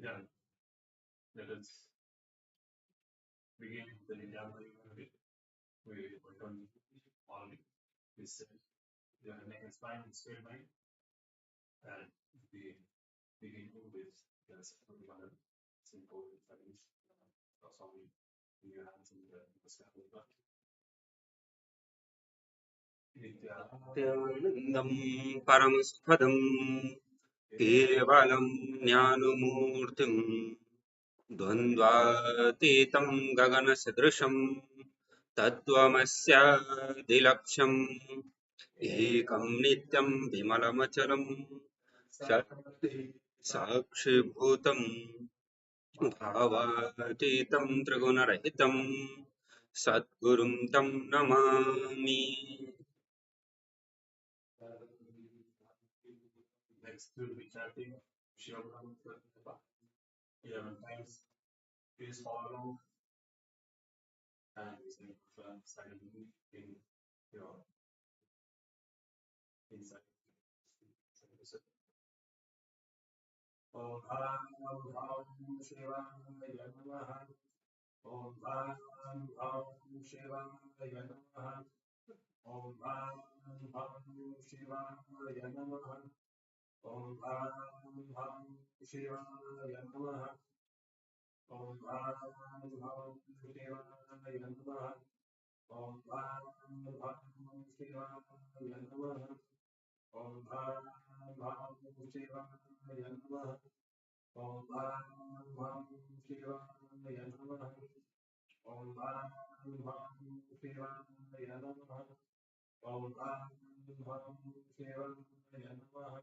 Yeah, let us begin the Nithyananda Yoga. We work on already. We said the neck and spine and straight line, and we begin with the simple studies. Also, in your hands in the scaffold. Nithyanandam Paramashivam Kevalam Jnanamurtim Dvandvatitam Gaganasadrisham Tattvamasya Ekam Nityam Vimalamachalam Sakshibhutam Bhavatitam Trigunarahitam Sadgurum Tam Namami. Next, we'll be chanting Shiva Krama 11 times. Please follow along and listen silently in your inside. Om Bham Shivaya Namaha. Om Bham Shivaya Namaha. Om Bham Shivaya Namaha. Om Bham Shivaya Namaha. Om Bham Shivaya Namaha. Om Bham Shivaya Namaha. Om Bham Shivaya Namaha. Om Bham Shivaya Namaha. Om Bham Shivaya Namaha. Om Bham Shivaya Namaha.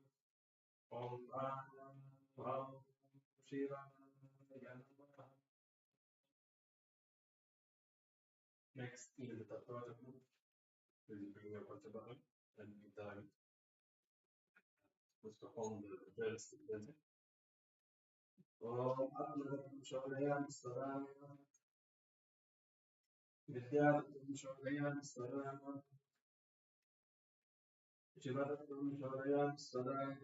Om Bham Shivaya Namaha. Next, in the Tattva group, we'll bring your Panchabahan and Nidhan. Let's perform the prayers together. Om Atmatam Shodayam Swaram Vidyatam Shodayam Swaram Shivatam Shodayam Swaram.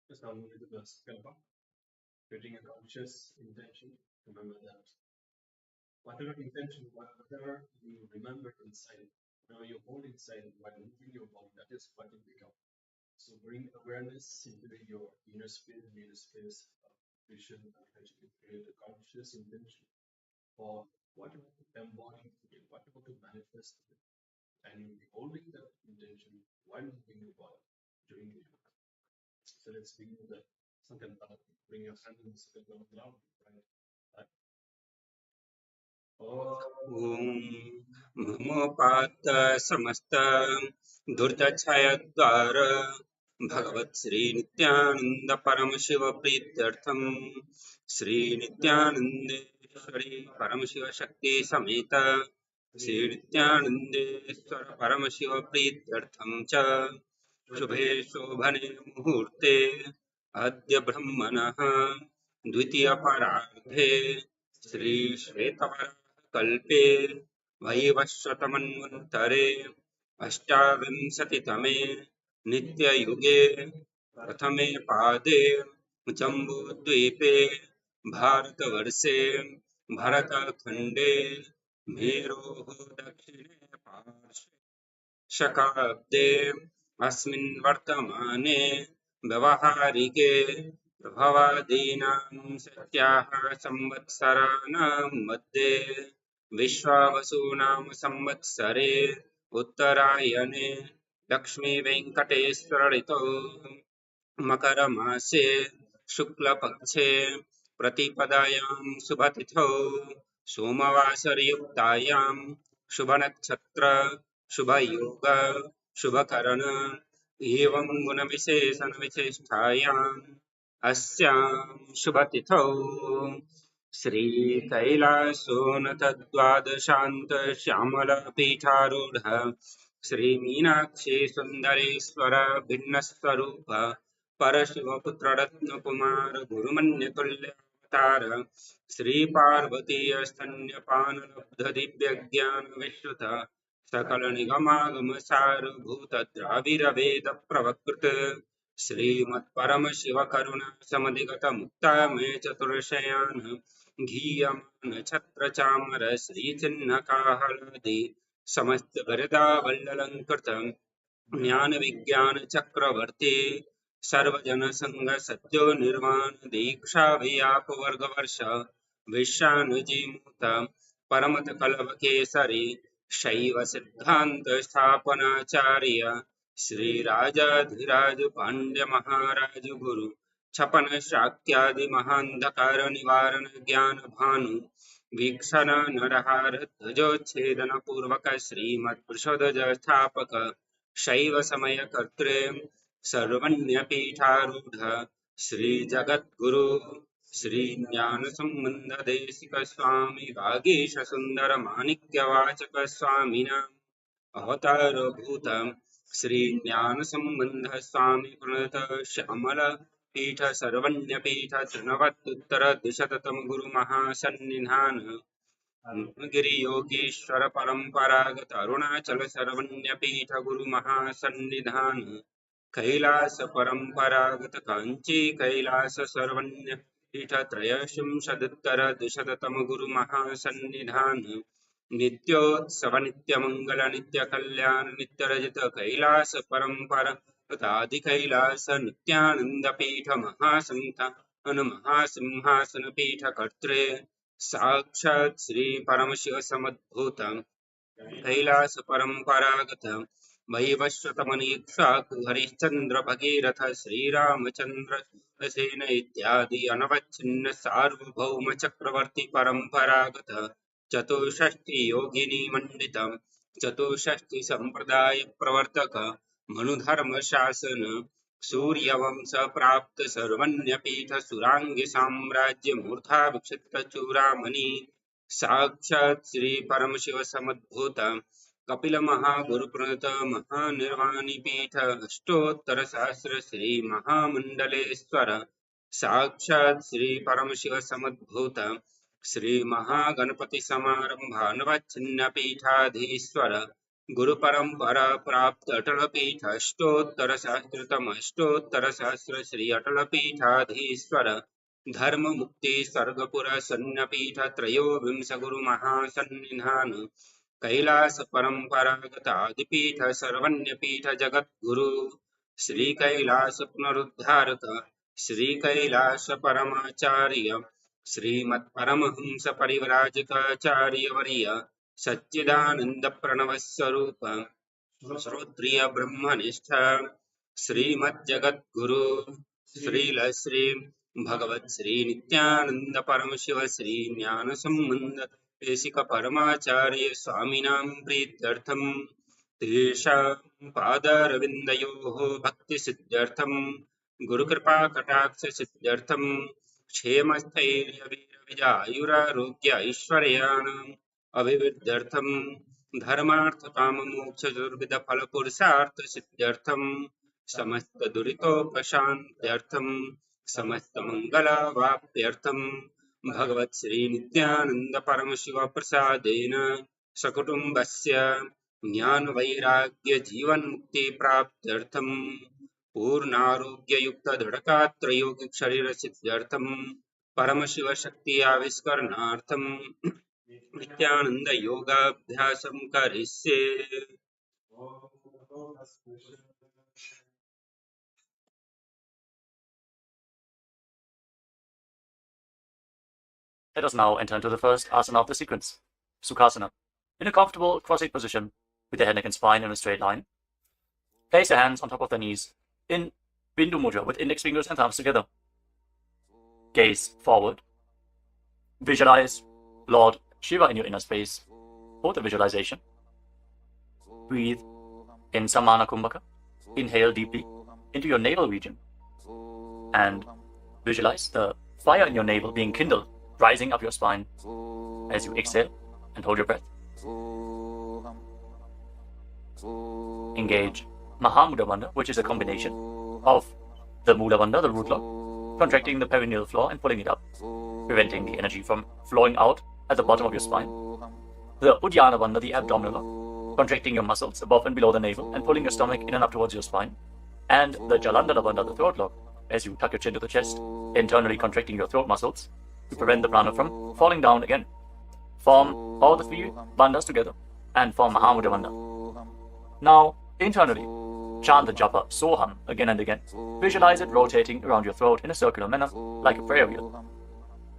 Just now we did the Kalpa, creating a conscious intention. Remember that whatever intention, whatever you remember inside, whatever you hold inside while moving your body, that is what you become. So bring awareness into your inner space of vision and attention. Create a conscious intention for what you want to embody today, what you want to manifest today. And you'll be holding that intention while moving your body during the yoga. So let's begin with the Sankalpa. Bring your hand in the Sankalpa now, right? Om Mamopat Samasta Durtachayadvara Bhagavat Sri Nithyananda Paramashiva Prityartham Sri Nithyanandeshwari Paramashiva Shakti Sameta Sri Nithyanandeshwara Paramashiva Prityartham Cha Shubhe Shobhane Muhurte Adya Brahmanaha Dvitiya Parardhe Sri Shvetavara कल्पे वैवस्वतमन्वन्तरे अष्टाविंशतितमे नित्ययुगे प्रथमे पादे जम्बूद्वीपे भारतवर्षे भरतखण्डे मेरोः दक्षिणे पार्श्वे शकाब्दे अस्मिन् वर्तमाने व्यवहारिके प्रभवादीनां सत्याः संवत्सराणां मध्ये विश्वावसु नाम संवत्सरे उत्तरायणे लक्ष्मीवेङ्कटेश्वर ऋतौ मकरमासे शुक्लपक्षे प्रतिपदायां शुभतिथौ सोमवासरयुक्तायां शुभनक्षत्र शुभयोग शुभकरण एवं गुणविशेषणविशिष्टायाम् अस्यां शुभतिथौ श्रीकैलासोनतद्वादशान्त श्यामलपीठारूढ श्रीमीनाक्षी सुन्दरेश्वर भिन्नस्वरूप परशिवपुत्ररत्नकुमार गुरुमन्यतुल्यवतार श्रीपार्वती स्तन्यपानलब्धदिव्यज्ञानविश्रुत सकलनिगमागमसारभूत द्राविरवेदप्रवकृत श्रीमत्परमशिवकरुणा समधिगत मुक्तामय चतुर्शयान् घीयमान छत्रचामर श्रीचिह्नकाहलादि समस्त वरदा वल्ललङ्कृत ज्ञान विज्ञान चक्रवर्ती सर्वजन संग सद्यो निर्वाण दीक्षा व्याप वर्ग वर्ष विश्वानुजीमूत परमत कलव केसरी शैव सिद्धांत स्थापनाचार्य श्री राजाधिराज पांड्य महाराज गुरु छपन शाक्यादि महांधकार निवारण ज्ञान भानु वीक्षण नरहार ध्वजोच्छेदन पूर्वक श्रीमत्पुरुषोदय स्थापक शैव समय कर्त्रे सर्वण्यपीठारूढ़ श्री जगद्गुरु श्री ज्ञान संबंध देशिक स्वामी वागीश सुंदर माणिक्य वाचक स्वामिना अवतार भूत श्री ज्ञान संबंध स्वामी प्रणत श्यामल पीठ सर्वण्य पीठ तृणवत्तुत्तर द्विशततम गुरु महासन्निधान गिरि योगीश्वर परंपरागत अरुणाचल सर्वण्य पीठ गुरु महासन्निधान कैलास परंपरागत कांची कैलास सर्वण्य पीठ त्रयशिंशदुत्तर द्विशततम गुरु महासन्निधान नित्योत्सव नित्य मंगल नित्य कल्याण नित्य रजत कैलास परंपरागतादि कैलास नित्यानंद पीठ महासंतान महासिंहासन पीठ कर्त्रे साक्षात् श्री परमशिव समुद्भूत कैलास परंपरागत वैवस्वतमनीक्षाकु हरिश्चंद्र भगीरथ श्रीरामचंद्र सेन इत्यादि अनवच्छिन्न सार्वभौम चक्रवर्ती परंपरागत चतुष्षष्टि योगिनी मंडित चतुष्षष्टि संप्रदाय प्रवर्तक मनुधर्म शासन सूर्यवंश प्राप्त सर्वण्य पीठ सुरांगी साम्राज्य मूर्धा विक्षिप्त चूड़ामणि साक्षात् श्री परमशिव समुद्भूत कपिल महागुरु प्रणत महानिर्वाणी पीठ अष्टोत्तर सहस्र श्री महामंडलेश्वर साक्षात् श्री परमशिव समुद्भूत श्री महागणपति समारंभान्वच्छिन्न पीठाधीश्वर गुरु परंपरा प्राप्त अटल पीठ अष्टोत्तर सहस्र श्री अटल पीठाधीश्वर धर्म मुक्ति स्वर्गपुर सन्न पीठ त्रयोविंश गुरु महासन्निधान कैलास परंपरागत आदिपीठ सर्वण्य पीठ जगत गुरु श्री कैलास पुनरुद्धारक श्री कैलास परमाचार्य श्रीमत् परमहंस परिव्राजकाचार्य वर्य सच्चिदानंद प्रणव स्वरूप श्रोत्रिय ब्रह्मनिष्ठ श्रीमत् जगत गुरु श्रील श्री भगवत श्री नित्यानंद परमशिव श्री ज्ञान संबंध देशिक परमाचार्य स्वामिनां प्रीत्यर्थं तेषां पादारविन्दयोः भक्ति सिद्ध्यर्थं गुरुकृपा कटाक्ष सिद्ध्यर्थं क्षेमस्थैर्य वीर विजयायुरारोग्य ऐश्वर्याणाम् अभिवृद्ध्यर्थं धर्मार्थ काम मोक्ष चतुर्विध फल पुरुषार्थ सिद्ध्यर्थं समस्त दुरितोपशान्त्यर्थं समस्त मंगलावाप्त्यर्थं भगवत श्री नित्यानंद परमशिव प्रसादेन सकुटुम्बस्य ज्ञान वैराग्य जीवन मुक्ति प्राप्त्यर्थं पूर्णारोग्य युक्त दृढ़गात्र योगिक शरीर सिद्ध्यर्थं परमशिव शक्ति आविष्करणार्थं नित्यानंद योगाभ्यासं करिष्ये। Let us now enter into the first asana of the sequence, Sukhasana. In a comfortable cross-legged position, with the head, neck and spine in a straight line, place your hands on top of the knees in Bindu Mudra with index fingers and thumbs together. Gaze forward. Visualize Lord Shiva in your inner space. Hold the visualization. Breathe in Samana Kumbhaka. Inhale deeply into your navel region. And visualize the fire in your navel being kindled rising up your spine as you exhale and hold your breath. Engage Mahamudra Bandha, which is a combination of the Mula Bandha, the root lock, contracting the perineal floor and pulling it up, preventing the energy from flowing out at the bottom of your spine. The Uddiyana Bandha, the abdominal lock, contracting your muscles above and below the navel and pulling your stomach in and up towards your spine. And the Jalandhara Bandha, the throat lock, as you tuck your chin to the chest, internally contracting your throat muscles to prevent the prana from falling down again. Form all the three bandhas together and form Mahamudra Bandha. Now, internally, chant the japa Soham again and again. Visualize it rotating around your throat in a circular manner, like a prayer wheel.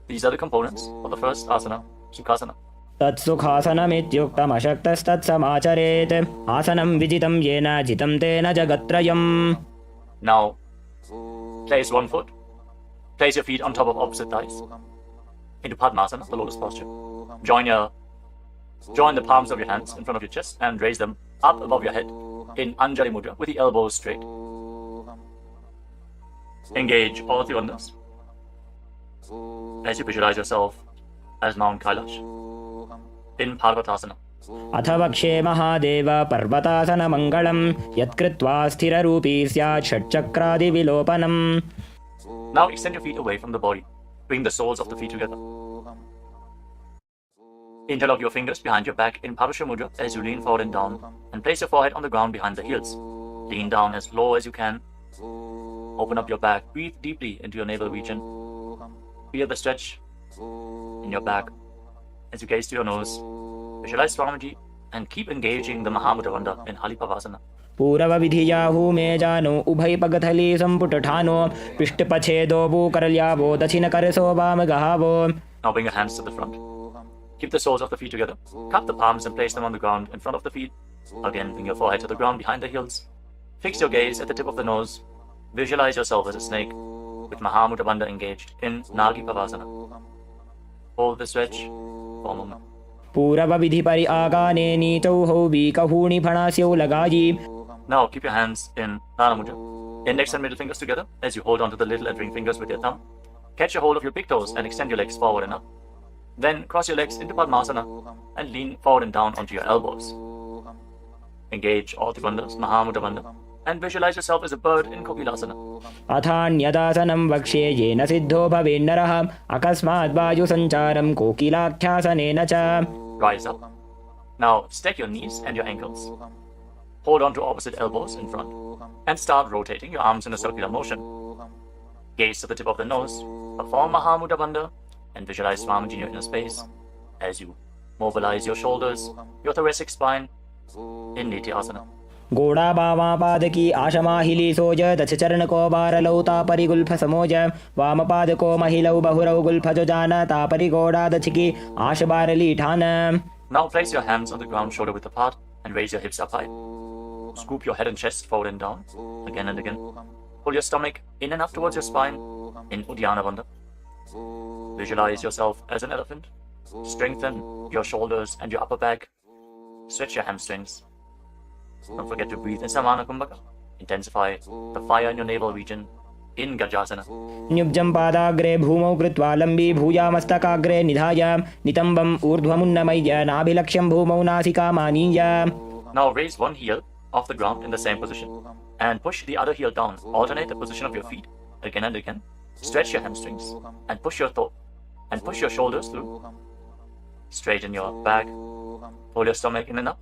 These are the components of the first asana, Sukhasana. तत्सुखासनमित्युक्तमशक्तस्तत्समाचरेत् आसनं विजितं येन जितं तेन जगत्त्रयम्. Now, place one foot. Place your feet on top of opposite thighs. Into Padmasana, the lotus posture. Join the palms of your hands in front of your chest and raise them up above your head in Anjali Mudra with the elbows straight. Engage all three bandhas as you visualize yourself as Mount Kailash in Parvatasana. अथ वक्षे महादेव पर्वतासनमङ्गलं यत्कृत्वा स्थिररूपी स्यात् षट्चक्रादिविलोपनम्. Now extend your feet away from the body. Bring the soles of the feet together. Interlock your fingers behind your back in Parasha Mudra as you lean forward and down, and place your forehead on the ground behind the heels. Lean down as low as you can. Open up your back. Breathe deeply into your navel region. Feel the stretch in your back as you gaze to your nose. Visualize Swamiji and keep engaging the Mahamudra Bandha in Halipavasana. पूरवविधियाहू मे जानो उभय पगथली संपुटठानो पृष्ठपछेदो भूकरल्यावो दक्षिणकरसो वामगहावो. Now bring your hands to the front. Keep the soles of the feet together. Cup the palms and place them on the ground in front of the feet. Again, bring your forehead to the ground behind the heels. Fix your gaze at the tip of the nose. Visualize yourself as a snake with Mahamudra Bandha engaged in Nagi Pavasana. Hold the stretch for a moment. पूरवविधि परि आगाने नीचौहौ बीकहूणि फणास्यौ लगायि. Now keep your hands in Nana Mudra. Index and middle fingers together as you hold on to the little and ring fingers with your thumb. Catch a hold of your big toes and extend your legs forward and up. Then cross your legs into Padmasana and lean forward and down onto your elbows. Engage all the bandhas, Mahamudra Bandha, and visualize yourself as a bird in Kokilasana. अथान्यदासनं वक्ष्ये येन सिद्धो भवेन्नरः अकस्मात् वायुसञ्चारं कोकिलाख्यासनेन च. Rise up. Now stack your knees and your ankles. Hold on to opposite elbows in front and start rotating your arms in a circular motion. Gaze to the tip of the nose, perform Mahamudra Bandha, and visualize Swamiji in your inner space as you mobilize your shoulders, your thoracic spine in Nithyananda. गोड़ा बावा पादकी आशमाहिली सोज दश चरण को बारलौ तापरि Gulf समोज वाम पाद को महिलौ बहुरौ गुल्फजो जान तापरि गोड़ा दछकी आश बारली ठान. Now place your hands on the ground shoulder width apart and raise your hips up high. Scoop your head and chest forward and down again and again. Pull your stomach in and up towards your spine in Uddiyana Bandha. Visualize yourself as an elephant. Strengthen your shoulders and your upper back. Stretch your hamstrings. Don't forget to breathe in Samana Kumbhaka. Intensify the fire in your navel region in Gajasana. न्युब्जं पादाग्रे भूमौ कृत्वा लम्बी भूयामस्तकाग्रे निधाय नितम्बम् ऊर्ध्वमुन्नमय्य नाभिलक्ष्यं भूमौ नासिकामानीय. Now raise one heel off the ground in the same position and push the other heel down. Alternate the position of your feet again and again. Stretch your hamstrings and push your shoulders through. Straighten your back. Pull your stomach in and up.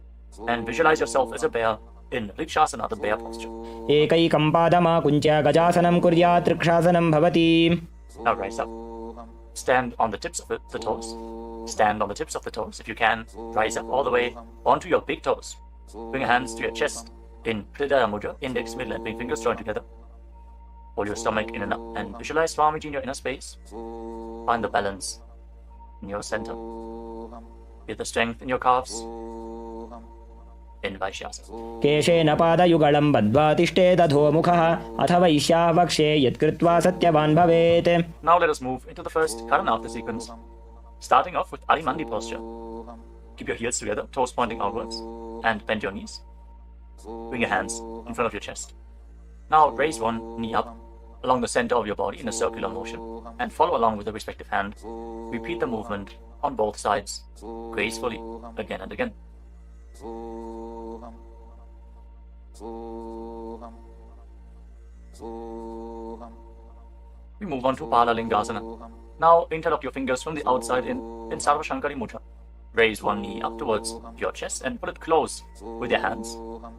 And visualize yourself as a bear in Rikshasana, the bear posture. एकैकं पादमाकुञ्च्य गजासनं कुर्यात् ऋक्षासनं भवति. Now rise up. Stand on the tips of the toes. Stand on the tips of the toes. If you can, rise up all the way onto your big toes. Bring your hands to your chest in Hridaya Mudra, index, middle and ring fingers joined together. Hold your stomach in and up and visualize Swamiji in your inner space. Find the balance in your center. Feel the strength in your calves. In Vaishyasana. केशेन पादयुगलं बद्ध्वा तिष्ठेदधोमुखः अथ वैश्याः वक्षे यत्कृत्वा सत्यवान् भवेत्. Now let us move into the first Karana of the sequence. Starting off with Arimandi posture. Keep your heels together, toes pointing outwards, and bend your knees. Bring your hands in front of your chest. Now raise one knee up along the center of your body in a circular motion and follow along with the respective hand. Repeat the movement on both sides gracefully again and again. We move on to Balalingasana. Now interlock your fingers from the outside in Sarva Shankari Mudra. Raise one knee up towards your chest and pull it close with your hands.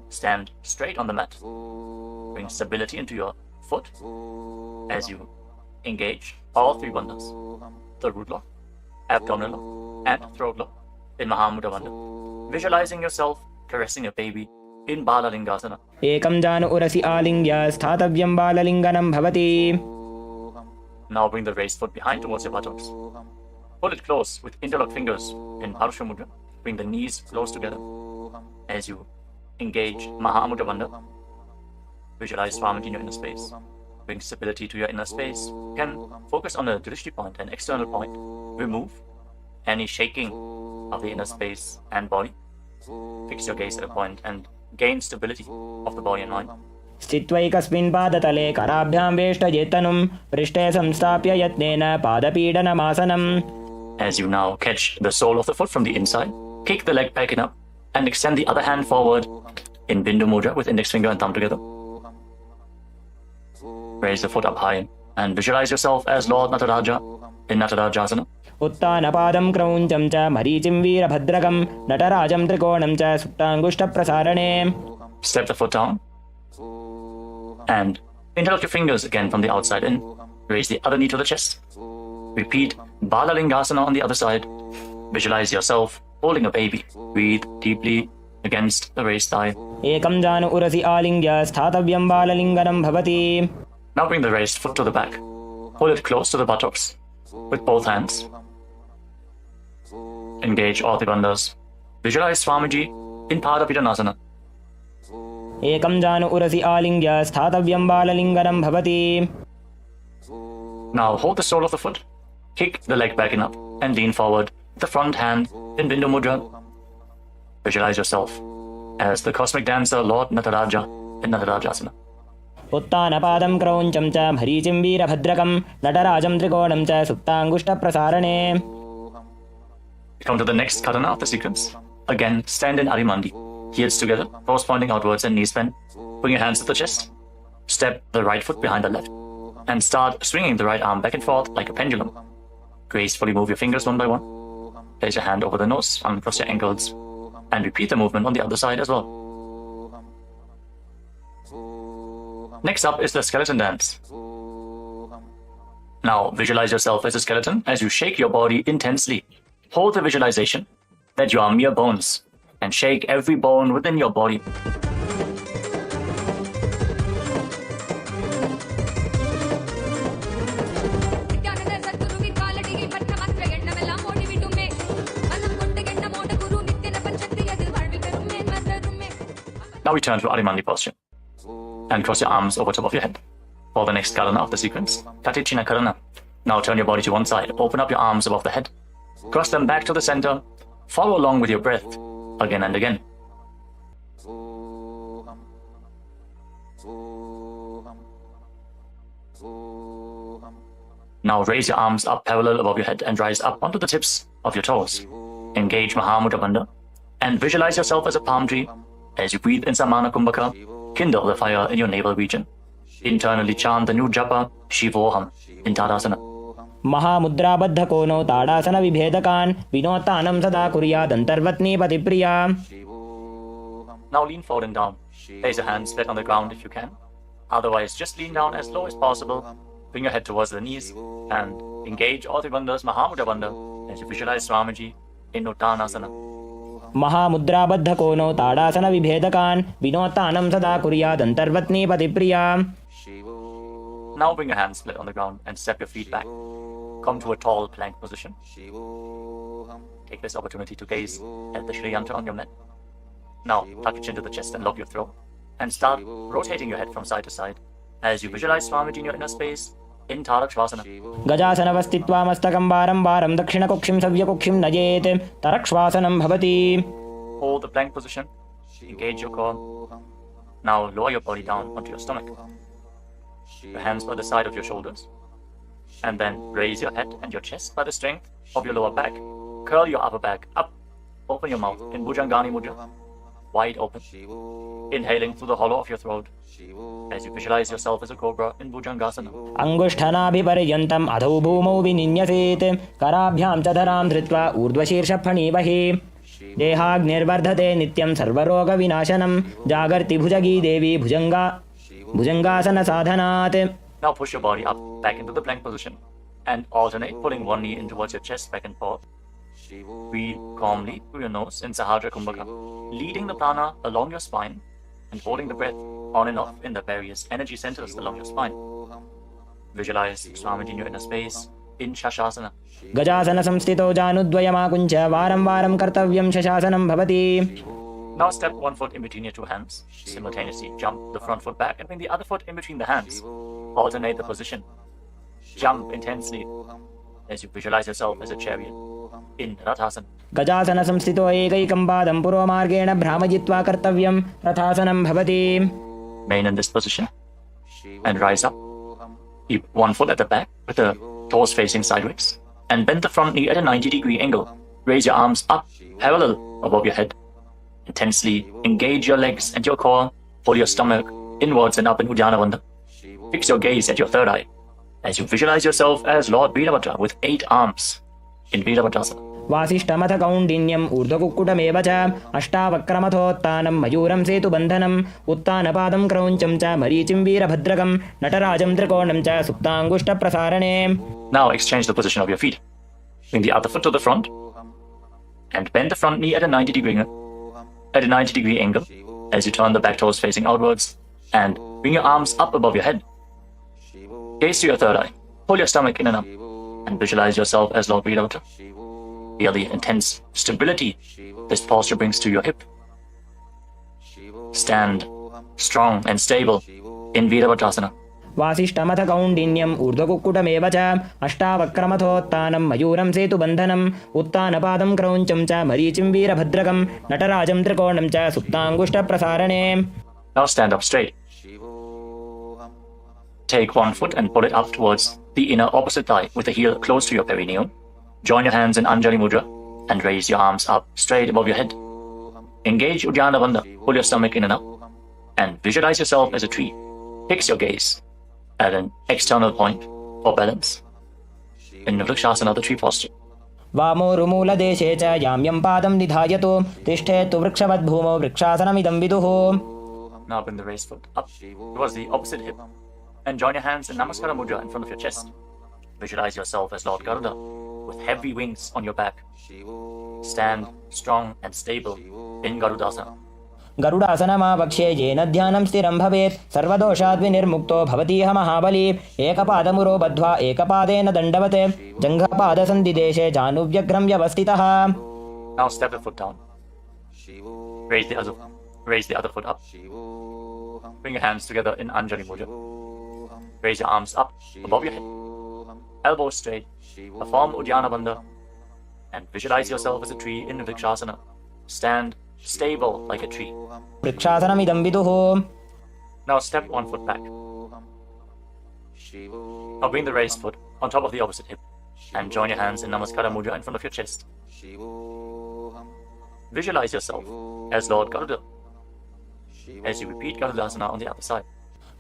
Stand straight on the mat. Bring stability into your foot as you engage all three bandhas, the root lock, abdominal lock, and throat lock in Mahamudra Bandha. Visualizing yourself caressing a baby in Balalingasana. Ekam janu urasi alingya sthatavyam balalinganam bhavati. Now bring the raised foot behind towards your buttocks. Pull it close with interlocked fingers in Parasha Mudra. Bring the knees close together as you engage Mahamudra Bandha. Visualize Swamiji in your inner space. Bring stability to your inner space. You can focus on a drishti point, an external point. Remove any shaking of the inner space and body. Fix your gaze at a point and gain stability of the body and mind. स्थित्वैकस्मिन् पादतले कराभ्यां वेष्टजेतनुं पृष्ठे संस्थाप्य यत्नेन पादपीडनमासनम्. As you now catch the sole of the foot from the inside, kick the leg back and up and extend the other hand forward in Bindu Mudra with index finger and thumb together. Raise the foot up high and visualize yourself as Lord Nataraja in Natarajasana. उत्तानपादं क्रौञ्चं च मरीचिं वीरभद्रकं नटराजं त्रिकोणं च सुप्ताङ्गुष्ठप्रसारणे. Step the foot down and interlock your fingers again from the outside in. Raise the other knee to the chest. Repeat Balalingasana on the other side. Visualize yourself holding a baby. Breathe deeply against the raised thigh. Ekam janu urasi alingya sthatavyam balalinganam bhavati. Now bring the raised foot to the back. Hold it close to the buttocks with both hands. Engage all the bandhas. Visualize Swamiji in Padapidanasana. Ekam janu urasi alingya sthatavyam balalinganam bhavati. Now hold the sole of the foot. Kick the leg back and up and lean forward with the front hand in Bindu Mudra. Visualize yourself as the cosmic dancer Lord Nataraja in Natarajasana. उत्तानपादं क्रौञ्चं च मरीचिं वीरभद्रकं नटराजं त्रिकोणं च सुप्ताङ्गुष्ठप्रसारणे. Come to the next karana of the sequence. Again, stand in Arimandi. Heels together, toes pointing outwards and knees bent. Bring your hands to the chest. Step the right foot behind the left. And start swinging the right arm back and forth like a pendulum. Gracefully move your fingers one by one. Place your hand over the nose, uncross your ankles. And repeat the movement on the other side as well. Next up is the skeleton dance. Now visualize yourself as a skeleton as you shake your body intensely. Hold the visualization that you are mere bones and shake every bone within your body. Now we turn to Arimandi posture and cross your arms over top of your head. For the next karana of the sequence, Katichina Karana. Now turn your body to one side, open up your arms above the head. Cross them back to the center. Follow along with your breath again and again. Now raise your arms up parallel above your head and rise up onto the tips of your toes. Engage Mahamudra Bandha and visualize yourself as a palm tree. As you breathe in Samana Kumbhaka, kindle the fire in your navel region. Internally chant the new japa Shivoham in Tadasana. महामुद्राबद्ध कोनो ताड़ासन विभेदकान् विनोत्तानं सदा कुर्यादन्तर्वत्नी पतिप्रिया. Now lean forward and down. Place your hands flat on the ground if you can. Otherwise, just lean down as low as possible. Bring your head towards the knees and engage all the bandhas Mahamudra Bandha as you visualize Swamiji in Uttanasana. महामुद्राबद्ध कोनो ताड़ासन विभेदकान् विनोत्तानं सदा कुर्यादन्तर्वत्नी पतिप्रिया. Now bring your hands flat on the ground and step your feet back. Come to a tall plank position. Take this opportunity to gaze at the Shri Yantra on your mat. Now tuck your chin to the chest and lock your throat. And start rotating your head from side to side as you visualize Swamiji in your inner space in Tarakshvasana. गजासनवस्थित्वा मस्तकं वारं वारं दक्षिणकुक्षिं सव्यकुक्षिं नयेत् तरक्ष्वासनं भवति. Hold the plank position. Engage your core. Now lower your body down onto your stomach. your hands by the side of your shoulders, and then raise your head and your chest by the strength of your lower back. Curl your upper back up, open your mouth in Bhujangani Mudra, wide open, inhaling through the hollow of your throat as you visualize yourself as a cobra in Bhujangasana. अंगुष्ठनाभिपर्यन्तम् अधौ भूमौ विनिन्यसेत् कराभ्यां च धरां धृत्वा ऊर्ध्वशीर्षफणीवहि देहाग्निर्वर्धते नित्यं सर्वरोगविनाशनं जागर्ति भुजगी देवी भुजंगासन साधनात्. Now push your body up back into the plank position and alternate pulling one knee in towards your chest back and forth. Breathe calmly through your nose in Sahadra Kumbhaka, leading the prana along your spine and holding the breath on and off in the various energy centers along your spine. Visualize Swamiji in your inner space in Shashasana. गजासन संस्थितो जानुद्वयमाकुञ्च वारं वारं कर्तव्यं शशासनं भवति. Now step one foot in between your two hands. Simultaneously jump the front foot back and bring the other foot in between the hands. Alternate the position. Jump intensely as you visualize yourself as a chariot in Rathasana. गजासन संस्थितो एकैकं पादं पुरोमार्गेण भ्रामयित्वा कर्तव्यं रथासनं भवति. Remain in this position and rise up. Keep one foot at the back with the toes facing sideways and bend the front knee at a 90-degree angle. Raise your arms up parallel above your head. Intensely engage your legs and your core. Pull your stomach inwards and up in Uddiyana Bandha. Fix your gaze at your third eye as you visualize yourself as Lord Virabhadra with 8 arms in Virabhadrasana. वासिष्ठमथ कौण्डिन्यम् ऊर्ध्वकुक्कुटमेव च अष्टावक्रमथोत्तानं मयूरं सेतुबन्धनम् उत्तानपादं क्रौञ्चं च मरीचिं वीरभद्रकं नटराजं त्रिकोणं च सुप्ताङ्गुष्ठप्रसारणे. Now exchange the position of your feet. Bring the other foot to the front and bend the front knee at a 90-degree angle as you turn the back toes facing outwards and bring your arms up above your head. Gaze to your third eye. Pull your stomach in and up and visualize yourself as Lord Virabhadra. Feel the intense stability this posture brings to your hip. Stand strong and stable in Virabhadrasana. वासिष्ठमथ कौण्डिन्यम् ऊर्ध्वकुक्कुटमेव च अष्टावक्रमथोत्तानं मयूरं सेतुबन्धनम् उत्तानपादं क्रौञ्चं च मरीचिं वीरभद्रकं नटराजं त्रिकोणं च सुप्ताङ्गुष्ठप्रसारणे. Now stand up straight. Take one foot and pull it up towards the inner opposite thigh with the heel close to your perineum. Join your hands in Anjali Mudra and raise your arms up straight above your head. Engage Uddiyana Bandha. Pull your stomach in and up and visualize yourself as a tree. Fix your gaze at an external point for balance in Vrikshasana, the tree posture. वामोरुमूलदेशे च याम्यं पादं निधायतु तिष्ठेतु वृक्षवद्भूमौ वृक्षासनमिदं विदुः. Now bring the raised foot up towards the opposite hip and join your hands in Namaskara Mudra in front of your chest. Visualize yourself as Lord Garuda with heavy wings on your back. Stand strong and stable in Garudasana. गरुडासनमावक्ष्ये येन ध्यानं स्थिरं भवेत् सर्वदोषाद् विनिर्मुक्तो भवतीह महाबली एकपादमुरो बद्ध्वा एकपादेन दण्डवत् जङ्घपादसन्धिदेशे जानुव्यग्रं व्यवस्थितः. Now step the foot down. Raise the other foot up. Bring your hands together in Anjali Mudra. Raise your arms up above your head. Elbows straight. Perform Uddiyana Bandha and visualize yourself as a tree in Vrikshasana. Stand stable like a tree. वृक्षासनमिदं विदुः. Now step one foot back. Now bring the raised foot on top of the opposite hip and join your hands in Namaskara Mudra in front of your chest. Visualize yourself as Lord Garuda as you repeat Garudasana on the other side.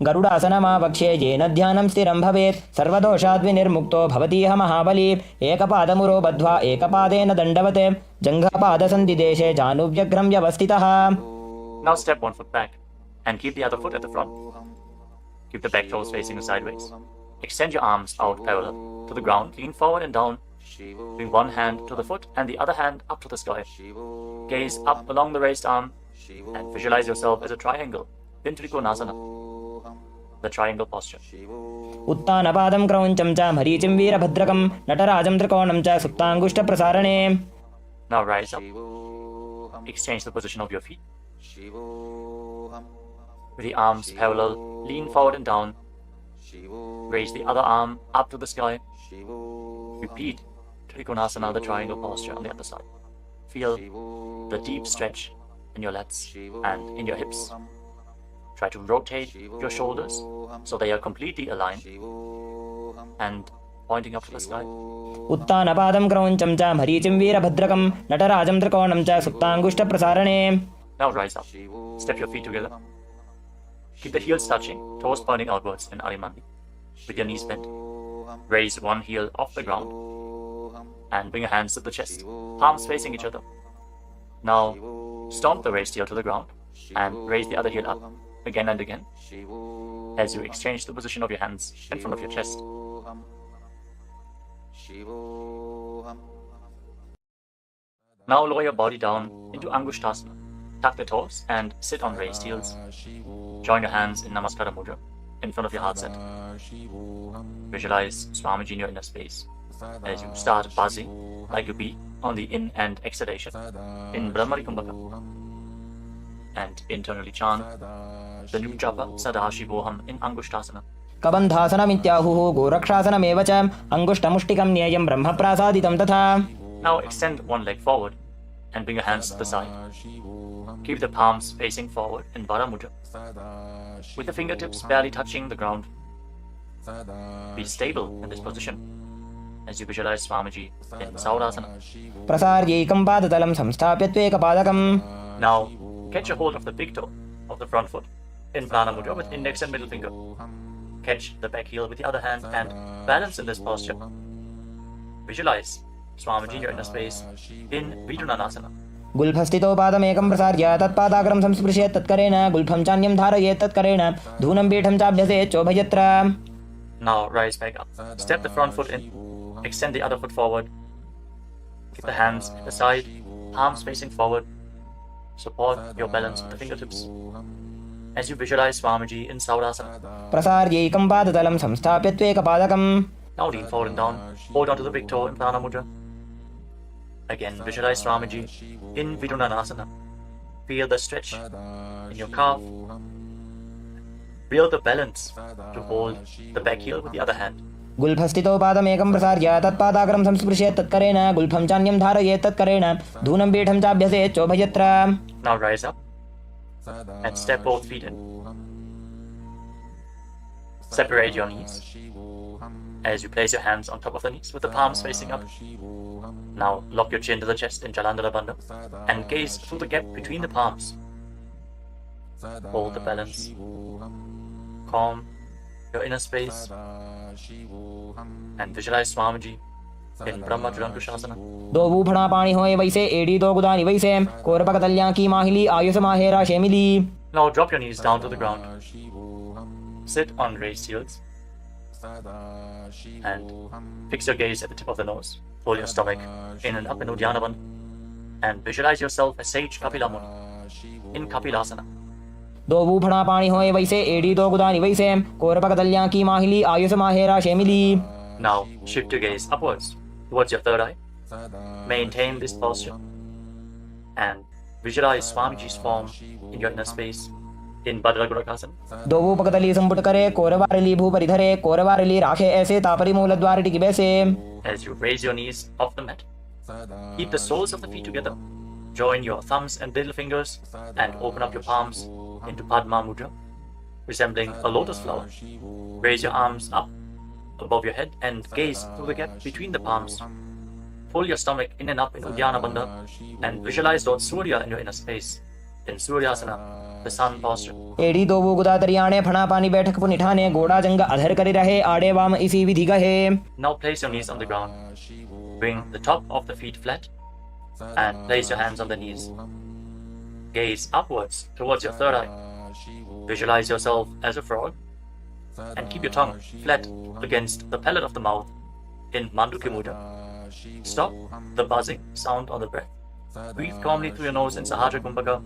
गरुडासनमावक्ष्ये येन ध्यानं स्थिरं भवेत् सर्वदोषाद् विनिर्मुक्तो भवतीह महाबली एकपादमुरो बद्ध्वा एकपादेन दण्डवत् जङ्घपादसन्धिदेशे जानुव्यग्रं व्यवस्थितः. Now step one foot back and keep the other foot at the front. Keep the back toes facing sideways. Extend your arms out parallel to the ground, lean forward and down. Bring one hand to the foot and the other hand up to the sky. Gaze up along the raised arm and visualize yourself as a triangle in Trikonasana, the triangle posture. उत्तानपादं क्रौञ्चं च मरीचिं वीरभद्रकं नटराजं त्रिकोणं च सुप्ताङ्गुष्ठप्रसारणे. Now rise up. Exchange the position of your feet. With the arms parallel, lean forward and down. Raise the other arm up to the sky. Repeat Trikonasana, the triangle posture on the other side. Feel the deep stretch in your lats and in your hips. Try to rotate your shoulders so they are completely aligned and pointing up to the sky. उत्तानपादं क्रौञ्चं च मरीचिं वीरभद्रकं नटराजं त्रिकोणं च सुप्ताङ्गुष्ठप्रसारणे. Now rise up. Step your feet together. Keep the heels touching, toes pointing outwards in Arimandi. With your knees bent, raise one heel off the ground and bring your hands to the chest, palms facing each other. Now stomp the raised heel to the ground and raise the other heel up again and again as you exchange the position of your hands in front of your chest. Now lower your body down into Angushtasana. Tuck the toes and sit on raised heels. Join your hands in Namaskara Mudra in front of your heart center. Visualize Swamiji in your inner space as you start buzzing like a bee on the in and exhalation in Brahmari Kumbhaka. And internally chant the new japa Sadashivoham in Angushtasana. कबन्धासनमित्याहुः गोरक्षासनमेव च अङ्गुष्ठमुष्टिकं न्येयं ब्रह्मप्रासादितं तथा. Now extend one leg forward and bring your hands to the side. Keep the palms facing forward in Vara Mudra, with the fingertips barely touching the ground. Be stable in this position as you visualize Swamiji in Saurasana. प्रसार्यैकं पादतलं संस्थाप्य त्वेकपादकम्. Now catch a hold of the big toe of the front foot in Prana Mudra with index and middle finger. Catch the back heel with the other hand and balance in this posture. Visualize Swamiji in your inner space in Vidunanasana. गुल्फस्थितो पादमेकं प्रसार्य तत्पादाग्रं संस्पृशेत् तत्करेण गुल्फं चान्यं धारयेत् तत्करेण धूनं पीठं चाभ्यसेत् चोभयत्र. Now rise back up. Step the front foot in. Extend the other foot forward. Keep the hands at the side, palms facing forward. Support your balance with the fingertips as you visualize Swamiji in Saurasana. प्रसार्यैकं पादतलं संस्थाप्य त्वेकपादकम्. Now lean forward and down. Hold on to the big toe in Prana Mudra. Again, visualize Swamiji in Vidunanasana. Feel the stretch in your calf. Feel the balance to hold the back heel with the other hand. गुल्फस्थितो पादमेकं प्रसार्य तत्पादाग्रं संस्पृशेत् तत्करेण गुल्फं चान्यं धारयेत् तत्करेण धूनं पीठं चाभ्यसेत् चोभयत्र. Now rise up and step both feet in. Separate your knees as you place your hands on top of the knees with the palms facing up. Now lock your chin to the chest in Jalandhara Bandha and gaze through the gap between the palms. Hold the balance. Calm your inner space and visualize Swamiji in Brahma Jurankushasana. दो बूफड़ा पानी होए वैसे एड़ी दो गुदानी वैसे कोरपक तल्या की माहिली Ayush माहेरा शेमिली. Now drop your knees down to the ground. Sit on raised heels and fix your gaze at the tip of the nose. Pull your stomach in and up in Uddiyana Bandha and visualize yourself as Sage Kapila Muni in Kapilasana. दो बूफड़ा पानी होए वैसे एड़ी दो गुदानी वैसे कोरपक तल्या की माहिली Ayush माहेरा शेमिली. Now shift your gaze upwards towards your third eye. Maintain this posture and visualize Swamiji's form in your inner space in Bhadragurakasana. दो बूपकतली संपुट करे कोरवारली भूपरिधरे कोरवारली राखे ऐसे तापरी मूलद्वार टिकी बैसे. As you raise your knees off the mat, keep the soles of the feet together. Join your thumbs and little fingers and open up your palms into Padma Mudra, resembling a lotus flower. Raise your arms up above your head and gaze through the gap between the palms. Pull your stomach in and up in Uddiyana Bandha and visualize Lord Surya in your inner space in Suryasana, the sun posture. एड़ी दो बू गुदा तरियाणे फणा पानी बैठक पुनिठाने गोड़ा जंग अधर करी रहे आड़े वाम इसी विधि गहे. Now place your knees on the ground. Bring the top of the feet flat and place your hands on the knees. Gaze upwards towards your third eye. Visualize yourself as a frog and keep your tongue flat against the palate of the mouth in Mandukya Mudra. Stop the buzzing sound on the breath. Breathe calmly through your nose in Sahajra Kumbhaka.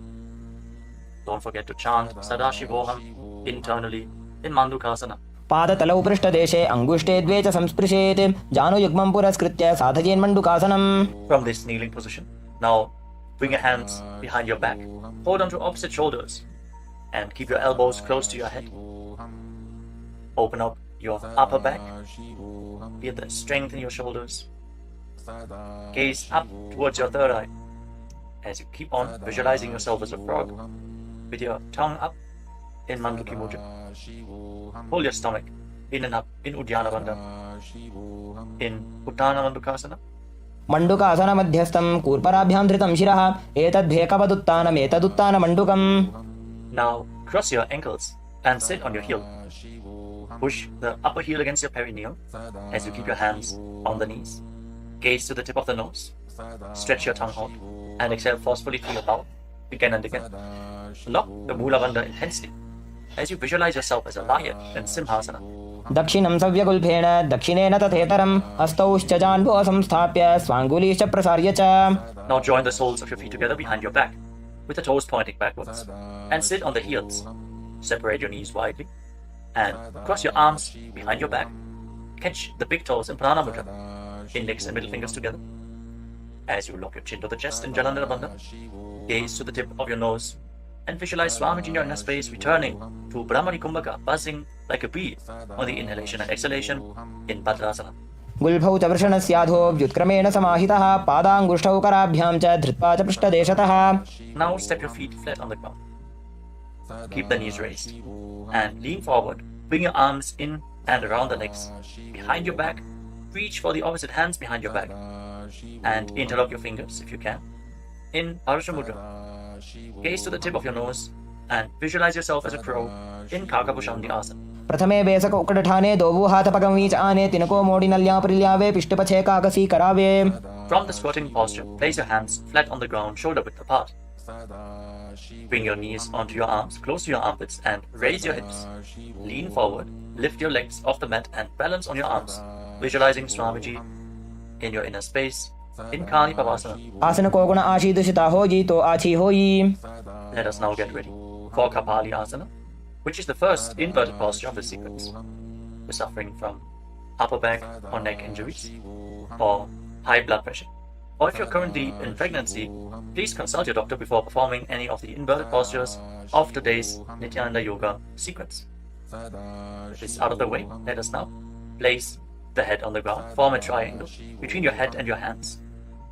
Don't forget to chant Sadashivoham internally in Mandukasana. पादतलौ पृष्ठदेशे अङ्गुष्ठे द्वे च संस्पृशेत् जानुयुग्मं पुरस्कृत्य साधयेन्मण्डुकासनम्. From this kneeling position, now bring your hands behind your back. Hold on to opposite shoulders and keep your elbows close to your head. Open up your upper back. Feel the strength in your shoulders. Gaze up towards your third eye as you keep on visualizing yourself as a frog with your tongue up in Manduki Mudra. Hold your stomach in and up in Uddiyana Bandha, in Uttana Mandukasana. मण्डुकासन मध्यस्थं कूर्पराभ्यां धृतं शिरः एतद्धेकवदुत्तानमेतदुत्तानमण्डुकम्. Now cross your ankles and sit on your heel. Push the upper heel against your perineum as you keep your hands on the knees. Gaze to the tip of the nose. Stretch your tongue out and exhale forcefully through your mouth again and again. Lock the Mula Bandha intensely as you visualize yourself as a lion in Simhasana. दक्षिणं सव्यगुल्फेन दक्षिणेन तथेतरम् हस्तौश्च जान्वो संस्थाप्य स्वाङ्गुलीश्च प्रसार्य च. Now join the soles of your feet together behind your back with the toes pointing backwards and sit on the heels. Separate your knees widely and cross your arms behind your back. Catch the big toes in Prana Mudra, index and middle fingers together. As you lock your chin to the chest in Jalandhara Bandha, gaze to the tip of your nose and visualize Swamiji in your inner space returning to Brahmani Kumbhaka, buzzing like a bee on the inhalation and exhalation in Bhadrasana. गुल्फौ च वृषणस्याधो व्युत्क्रमेण समाहितः पादाङ्गुष्ठौ कराभ्यां च धृत्वा च पृष्ठदेशतः. Now step your feet flat on the ground. Keep the knees raised and lean forward. Bring your arms in and around the legs. Behind your back, reach for the opposite hands behind your back and interlock your fingers if you can. In Parasha Mudra, gaze to the tip of your nose and visualize yourself as a crow in Kakabhushandi Asana. प्रथमे बेसक उकडठाने दोवु हाथपगमी च आने तिनको मोडिनल्या प्रिल्यावे पिष्टपछे काकसी करावे. From the squatting posture, place your hands flat on the ground, shoulder width apart. Bring your knees onto your arms, close to your armpits, and raise your hips. Lean forward, lift your legs off the mat, and balance on your arms, visualizing Swamiji in your inner space in Kali Pavasana. आसन को गुण आशी दुषिता होई तो आछी होई. Let us now get ready for Kapali Asana, which is the first inverted posture of the sequence. You're suffering from upper back or neck injuries or high blood pressure, or if you're currently in pregnancy, please consult your doctor before performing any of the inverted postures of today's Nithyananda Yoga sequence. With this out of the way, let us now place the head on the ground, form a triangle between your head and your hands.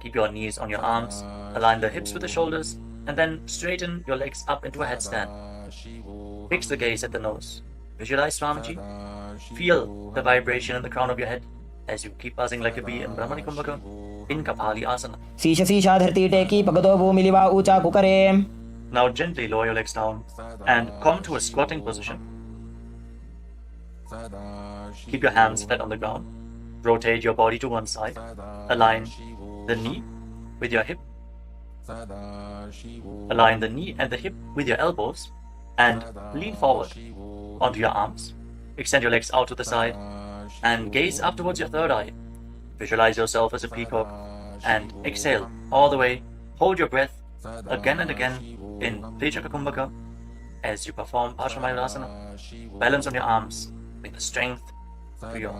Keep your knees on your arms, align the hips with the shoulders, and then straighten your legs up into a headstand. Fix the gaze at the nose. Visualize Swamiji. Feel the vibration in the crown of your head as you keep buzzing like a bee in Brahmani Kumbhaka in Kapali Asana. शीश शीशा धरती टेकी पगदो भूमिलिवा ऊंचा कुकरे. Now gently lower your legs down and come to a squatting position. Keep your hands flat on the ground. Rotate your body to one side. Align the knee with your hip. Align the knee and the hip with your elbows and lean forward onto your arms. Extend your legs out to the side and gaze up towards your third eye. Visualize yourself as a peacock and exhale all the way. Hold your breath again and again in Tejaka Kumbhaka as you perform Paramashiva. Balance on your arms. Bring the strength to your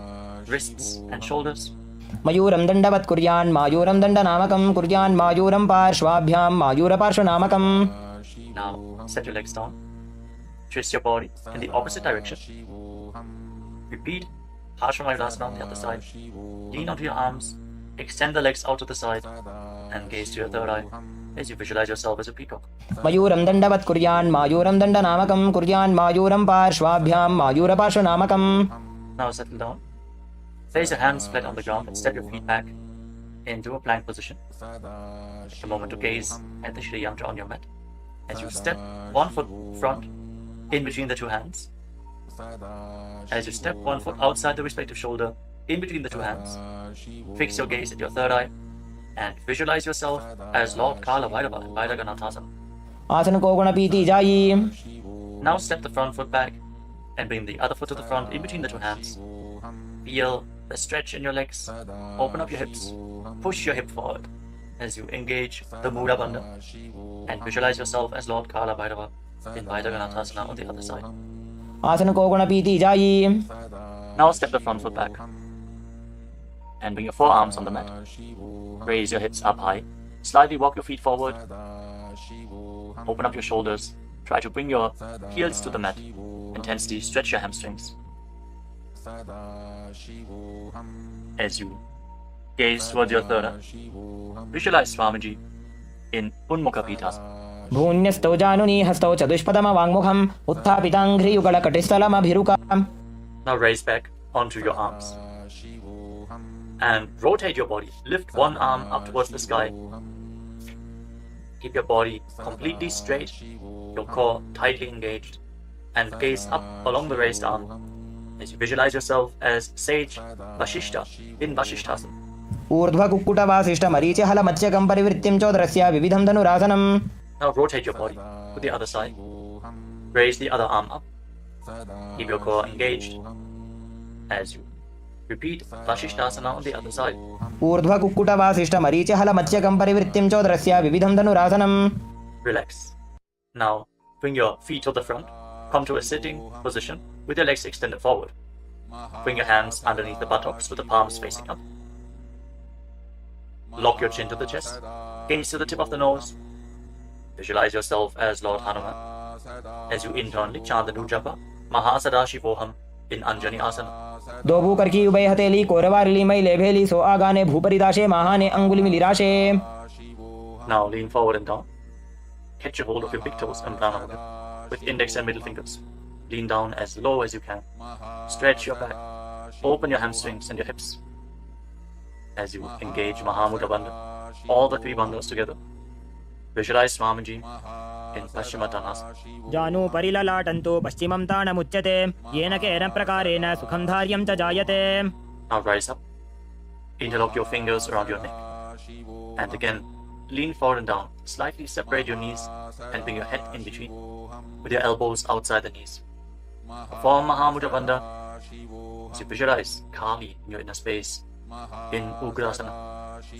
wrists and shoulders. मयूरं दण्डवत् कुर्यान् मायूरं दण्डनामकं कुर्यान् मायूरं पार्श्वाभ्यां मायूरपार्श्वनामकम्. Now set your legs down. Twist your body in the opposite direction. Repeat Paramashiva on the other side. Lean onto your arms. Extend the legs out to the side and gaze to your third eye as you visualize yourself as a peacock. मयूरं दण्डवत् कुर्यान् मायूरं दण्डनामकं कुर्यान् मायूरं पार्श्वाभ्यां मायूरपार्श्वनामकम्. Now settle down. Place your hands flat on the ground and step your feet back into a plank position. Take a moment to gaze at the Shri Yantra on your mat. As you step one foot front in between the two hands. As you step one foot outside the respective shoulder in between the two hands. Fix your gaze at your third eye and visualize yourself as Lord Kala Bhairava in Vairaganathasana. आसन को गुण पीती जाई. Now step the front foot back and bring the other foot to the front in between the two hands. Feel the stretch in your legs. Open up your hips. Push your hip forward as you engage the Mula Bandha and visualize yourself as Lord Kala Bhairava in Vairaganathasana on the other side. आसन को गुण पीती जाई. Now step the front foot back and bring your forearms on the mat. Raise your hips up high. Slightly walk your feet forward. Open up your shoulders. Try to bring your heels to the mat. Intensely stretch your hamstrings. As you gaze towards your third eye, visualize Swamiji in Unmukha Pitas. भून्यस्तौ जानुनी हस्तौ चतुष्पदमवाङ्मुखम् उत्थापिताङ्घ्रियुगलकटिस्थलमभिरुकाम्. Now raise back onto your arms and rotate your body. Lift one arm up towards the sky. Keep your body completely straight, your core tightly engaged, and gaze up along the raised arm as you visualize yourself as sage Vashishta in Vashishthasana. ऊर्ध्वकुक्कुटवासिष्ठमरीचिहलमत्स्यकं परिवृत्तिं चोदरस्य विविधं धनुरासनम्. Now rotate your body to the other side. Raise the other arm up. Keep your core engaged as you repeat Vashishthasana on the other side. ऊर्ध्वकुक्कुटवासिष्ठमरीचिहलमत्स्यकं परिवृत्तिं चोदरस्य विविधं धनुरासनम्. Relax. Now bring your feet to the front. Come to a sitting position with your legs extended forward. Bring your hands underneath the buttocks with the palms facing up. Lock your chin to the chest. Gaze to the tip of the nose. Visualize yourself as Lord Hanuman as you internally chant the new japa Mahasadaशिवोहम in Anjani Asana. दोबू करकी उभय हथेली कोरवारली मई लेभेली सो आगाने भूपरिदाशे महाने अंगुली मिलिराशे. Now lean forward and down. Catch a hold of your big toes and pranayama with index and middle fingers. Lean down as low as you can. Stretch your back. Open your hamstrings and your hips as you engage Mahamudra Bandha, all the three bandhas together. Visualize Swamiji in Paschimottanasana. जानु परिललाटन्तो पश्चिमं ताणमुच्यते येन केन प्रकारेण सुखं धार्यं च जायते. Now rise up. Interlock your fingers around your neck. And again, lean forward and down. Slightly separate your knees and bring your head in between with your elbows outside the knees. Perform Mahamudra Bandha as you visualize Kali in your inner space in Ugrasana.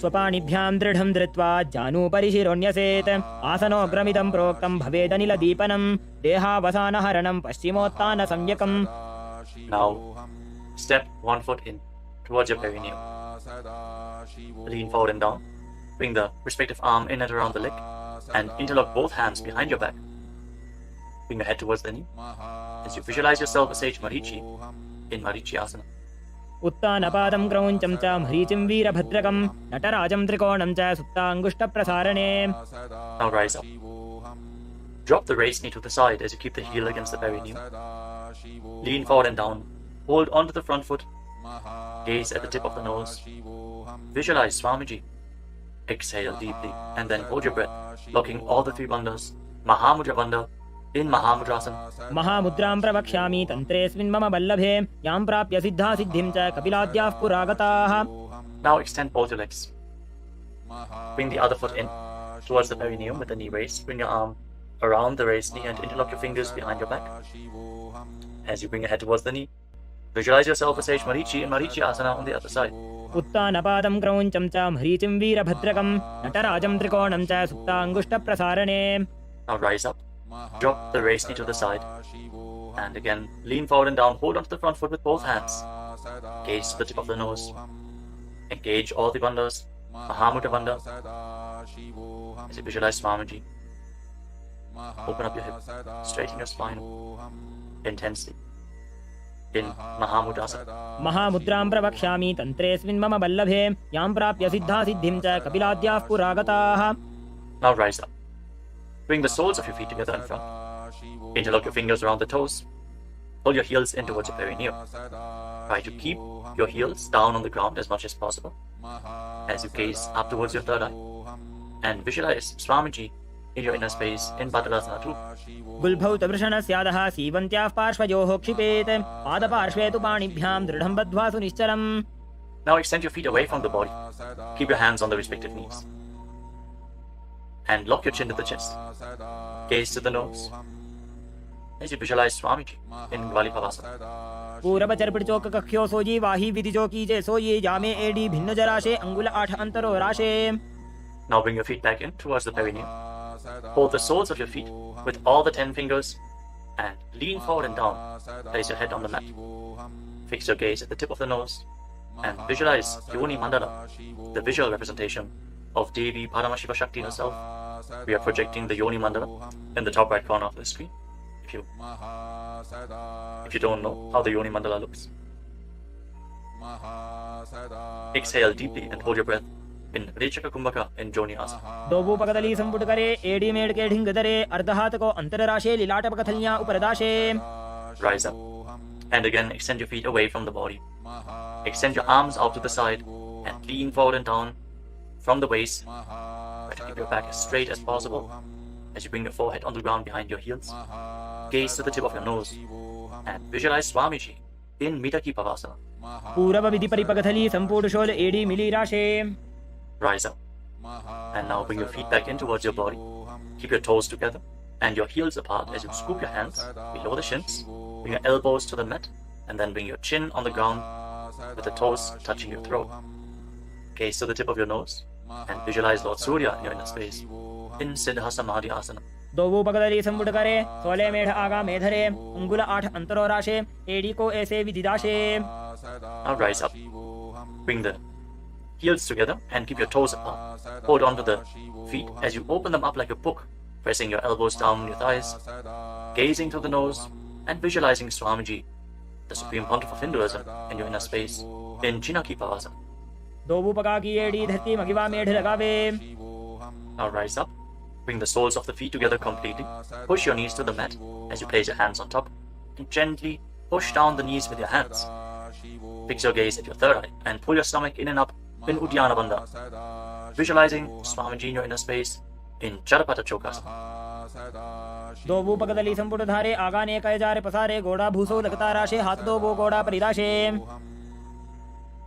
स्वपाणिभ्यां दृढं धृत्वा जानु परिशिरोण्यसेत् आसनोग्रमिदं प्रोक्तं भवेदनिल दीपनं देहावसानहरणं Paschimottan सम्यकम्. Now step one foot in towards your perineum. Lean forward and down. Bring the respective arm in and around the leg and interlock both hands behind your back. Bring your head towards the knee as you visualize yourself as sage Marichi in Marichi Asana. उत्तानपादं क्रौञ्चं च मरीचिं वीरभद्रकं नटराजं त्रिकोणं च सुप्ताङ्गुष्ठप्रसारणे. Now rise up. Drop the raised knee to the side as you keep the heel against the perineum. Lean forward and down. Hold onto the front foot. Gaze at the tip of the nose. Visualize Swamiji. Exhale deeply and then hold your breath, locking all the three bandhas. Mahamudra Bandha in Mahamudrasana. महामुद्रां प्रवक्ष्यामि तन्त्रेऽस्मिन् मम वल्लभे यां प्राप्य सिद्धा सिद्धिं च कपिलाद्याः पुरागताः. Now extend both your legs. Bring the other foot in towards the perineum with the knee raised. Bring your arm around the raised knee and interlock your fingers behind your back. As you bring your head towards the knee, visualize yourself as sage Marichi in Marichi Asana on the other side. उत्तानपादं क्रौञ्चं च मरीचिं वीरभद्रकं नटराजं त्रिकोणं च सुप्ताङ्गुष्ठप्रसारणे. Now rise up. Drop the raised knee to the side. And again, lean forward and down. Hold onto the front foot with both hands. Gaze to the tip of the nose. Engage all the bandhas. Mahamudra Bandha. As you visualize Swamiji. Open up your hip. Straighten your spine. Intensely. In Mahamudrasana. महामुद्रां प्रवक्ष्यामि तन्त्रेऽस्मिन् मम वल्लभे यां प्राप्य सिद्धा सिद्धिं च कपिलाद्याः पुरागताः. Now rise up. Bring the soles of your feet together in front. Interlock your fingers around the toes. Pull your heels in towards your perineum. Try to keep your heels down on the ground as much as possible as you gaze up towards your third eye. And visualize Swamiji in your inner space in Badalasana 2. गुल्भौ तवृषणस्यादः सीवन्त्याः पार्श्वयोः क्षिपेत् पादपार्श्वे तु पाणिभ्यां दृढं बद्ध्वा सुनिश्चलम्. Now extend your feet away from the body. Keep your hands on the respective knees. And lock your chin to the chest. Gaze to the nose as you visualize Swamiji in Gvalipavasana. पूरबचर्पिचोक कख्यो sooji वाही विधिजो कीजे सोये जामे AD भिन्न जराशे अंगुल 8 अंतरो राशे. Now bring your feet back in towards the perineum. Hold the soles of your feet with all the 10 fingers and lean forward and down. Place your head on the mat. Fix your gaze at the tip of the nose and visualize Yoni Mandala, the visual representation of Devi Paramashiva Shakti herself. We are projecting the Yoni Mandala in the top right corner of the screen. If you don't know how the Yoni Mandala looks. Exhale deeply and hold your breath. in Rechaka Kumbhaka and Joni Asana. दोबू पकदली संपुट करे AD made के ढिंग दरे अर्धहात को अंतर राशे लीलाट पकथलियां ऊपर दाशे. Rise up. And again, extend your feet away from the body. Extend your arms out to the side and lean forward and down from the waist. Try to keep your back as straight as possible as you bring your forehead on the ground behind your heels. Gaze to the tip of your nose and visualize Swamiji in Midaki Pavasana. पूरब विधि परिपकथली संपूर्ण शोल एडी मिली राशे. Rise up. And now bring your feet back in towards your body. Keep your toes together and your heels apart as you scoop your hands below the shins. Bring your elbows to the mat and then bring your chin on the ground with the toes touching your throat. Gaze to the tip of your nose and visualize Lord Surya in your inner space in Siddha Samadhi Asana. दोबू पकदली संपुट करे 16 मेढ़ आगा मेधरे अंगुल 8 अंतरो राशे AD को ऐसे विधि दाशे. Now rise up. Bring the heels together and keep your toes apart. Hold on to the feet as you open them up like a book, pressing your elbows down on your thighs, gazing to the nose and visualizing Swamiji, the Supreme Pontiff of Hinduism, in your inner space in Chinaki Pavasana. दोबू पका की AD धरती मगिवा मेढ़ लगावे. Now rise up. Bring the soles of the feet together completely. Push your knees to the mat as you place your hands on top and gently push down the knees with your hands. Fix your gaze at your third eye and pull your stomach in and up in Uddiyana Bandha. Visualizing Swamiji in your inner space in Charapata Chokasana. दोबू पकदली संपुट धारे आगा ने कय जारे पसारे गोड़ा भूसो लगता राशे हाथ दोबू गोड़ा परिदाशे.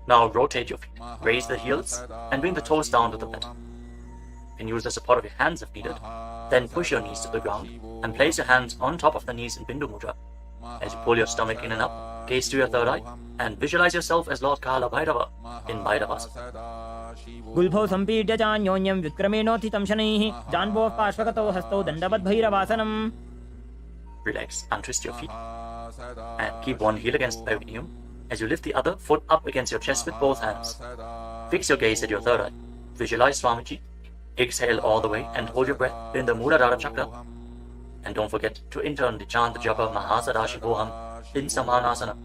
Now rotate your feet. Raise the heels and bring the toes down to the mat. You can use the support of your hands if needed. Then push your knees to the ground and place your hands on top of the knees in Bindu Mudra. As you pull your stomach in and up, gaze to your third eye and visualize yourself as Lord Kala Bhairava in Bhairavasana. गुल्फौ संपीड्य चान्योन्यं व्युत्क्रमेणोत्थितं शनैः जान्वोः पार्श्वगतौ हस्तौ दण्डवद् भैरवासनम्. Relax, untwist your feet and keep one heel against the perineum as you lift the other foot up against your chest with both hands. Fix your gaze at your third eye. Visualize Swamiji. Exhale all the way and hold your breath in the Muladhara chakra. And don't forget to internally chant the japa Mahasadashivoham in Samanasana.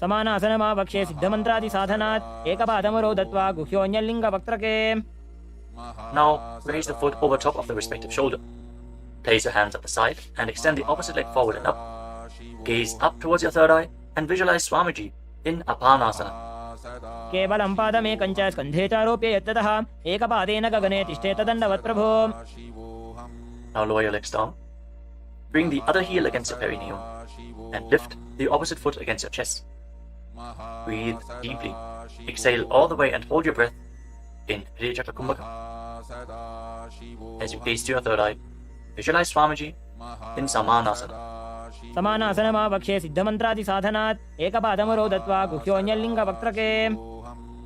समानासन मावक्षे सिद्धमन्त्रादि साधनात् एकपादमरो दत्वा गुह्योऽन्यलिङ्ग वक्त्रके. Now raise the foot over top of the respective shoulder. Place your hands at the side and extend the opposite leg forward and up. Gaze up towards your third eye and visualize Swamiji in Apanasana. केवलं पादमेकञ्च स्कन्धे चारोप्य यत्ततः एकपादेन गगने तिष्ठेत दण्डवत् प्रभो. Now lower your legs down. Bring the other heel against your perineum and lift the opposite foot against your chest. Breathe deeply. Exhale all the way and hold your breath in Rechaka Kumbhaka. As you gaze to your third eye, visualize Swamiji in Samanasana. समानासन मावक्षे सिद्धमन्त्रादि साधनात् एकपादमरो दत्वा गुह्योऽन्यलिङ्ग वक्त्रके.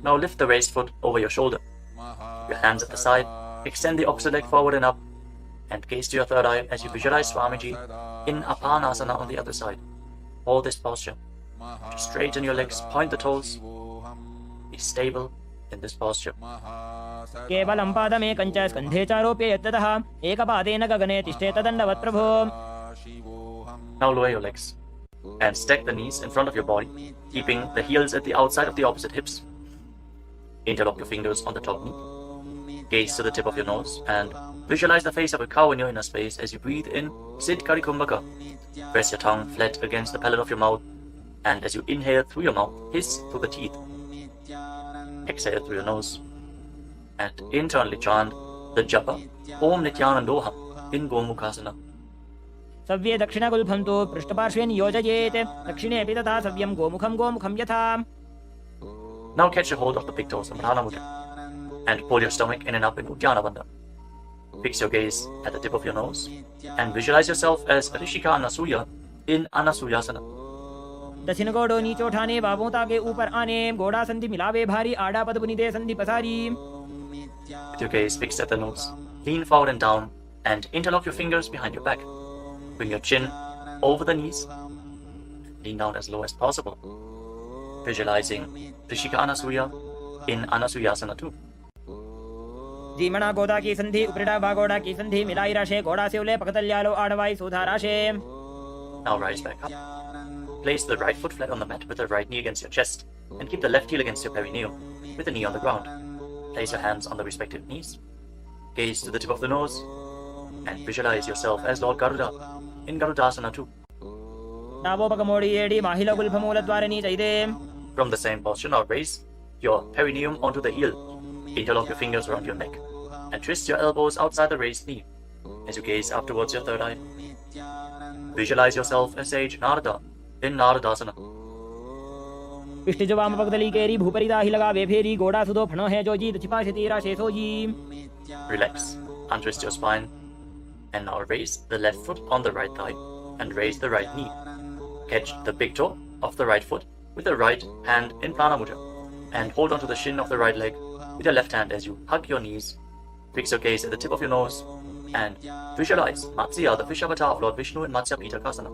Now lift the raised foot over your shoulder. Your hands at the side. Extend the opposite leg forward and up. And gaze to your third eye as you visualize Swamiji in Apanasana on the other side. Hold this posture. Just straighten your legs, point the toes. Be stable in this posture. केवलं पादमेकञ्च स्कन्धे चारोप्य यत्ततः एकपादेन गगने तिष्ठेत दण्डवत् प्रभो. Now lower your legs and stack the knees in front of your body, keeping the heels at the outside of the opposite hips. Interlock your fingers on the top knee. Gaze to the tip of your nose and visualize the face of a cow in your inner space as you breathe in Siddh Kari Kumbhaka. Press your tongue flat against the palate of your mouth, and as you inhale through your mouth, hiss through the teeth. Exhale through your nose and internally chant the japa Om Nithyananda in Gomukhasana. सव्ये दक्षिणगुल्फं तु पृष्ठपार्श्वे नियोजयेत् दक्षिणेऽपि तथा सव्यं गोमुखं गोमुखं यथा. Now catch a hold of the big toes in Prana Mudra and pull your stomach in and up in Uddiyana Bandha. Fix your gaze at the tip of your nose and visualize yourself as Rishika Anasuya in Anasuyasana. दक्षिण गोड़ो नीचो ठाने बाबों ताके ऊपर आने गोड़ा संधि मिलावे भारी आड़ा पद बुनिदे संधि पसारी. With your gaze fixed at the nose, lean forward and down and interlock your fingers behind your back. Bring your chin over the knees. Lean down as low as possible. Visualizing Rishika Anasuya in Anasuyasana too. जीमणा गोदा की संधि उपरिड़ा बागोड़ा की संधि मिलाई राशे गोड़ा से उले पकतल्यालो आड़वाई सुधा राशे. Now rise back up. Place the right foot flat on the mat with the right knee against your chest and keep the left heel against your perineum with the knee on the ground. Place your hands on the respective knees. Gaze to the tip of the nose and visualize yourself as Lord Garuda in Garudasana 2. From the same posture, now raise your perineum onto the heel. Interlock your fingers around your neck and twist your elbows outside the raised knee as you gaze up towards your third eye. Visualize yourself as Sage Narada in Naradasana. Relax, untwist your spine, and now raise the left foot on the right thigh and raise the right knee. Catch the big toe of the right foot with the right hand in Prana Mudra and hold onto the shin of the right leg with your left hand as you hug your knees. Fix your gaze at the tip of your nose and visualize Matsya, the fish avatar of Lord Vishnu in Matsya Pitakasana.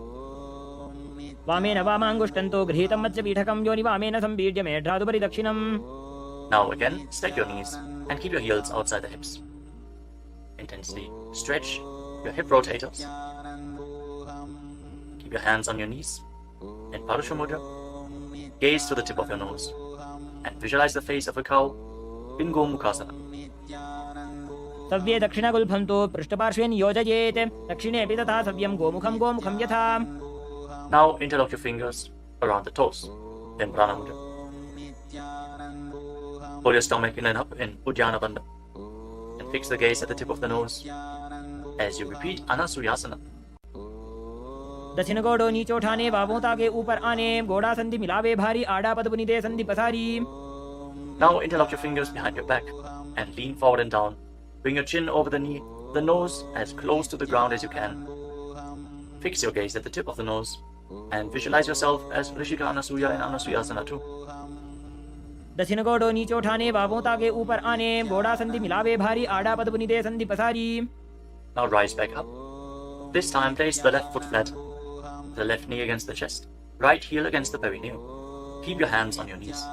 Now again, stack your knees and keep your heels outside the hips. Intensely stretch your hip rotators. Keep your hands on your knees in Parusha Mudra. Gaze to the tip of your nose and visualize the face of a cow in Gomukhasana. सव्ये दक्षिणगुल्फं तु पृष्ठपार्श्वेन योजयेत् दक्षिणेऽपि तथा सव्यं गोमुखं गोमुखं यथा. Now interlock your fingers around the toes in Prana Mudra. Pull your stomach in and up in Uddiyana Bandha and fix the gaze at the tip of the nose as you repeat Anasuyasana. दक्षिण गोड़ो नीचे उठाने बाबों के ऊपर आने गोड़ा संधि मिलावे भारी आड़ा पद बुनिदे संधि पसारी. Now interlock your fingers behind your back and lean forward and down. Bring your chin over the knee, the nose as close to the ground as you can. Fix your gaze at the tip of the nose and visualize yourself as Rishika Anasuya in Anasuyasana 2. दक्षिण गोड़ो नीचे उठाने बाबों के ऊपर आने गोड़ा संधि मिलावे भारी आड़ा पद बुनिदे संधि पसारी. Now rise back up. This time place the left foot flat, the left knee against the chest, right heel against the perineum. Keep your hands on your knees.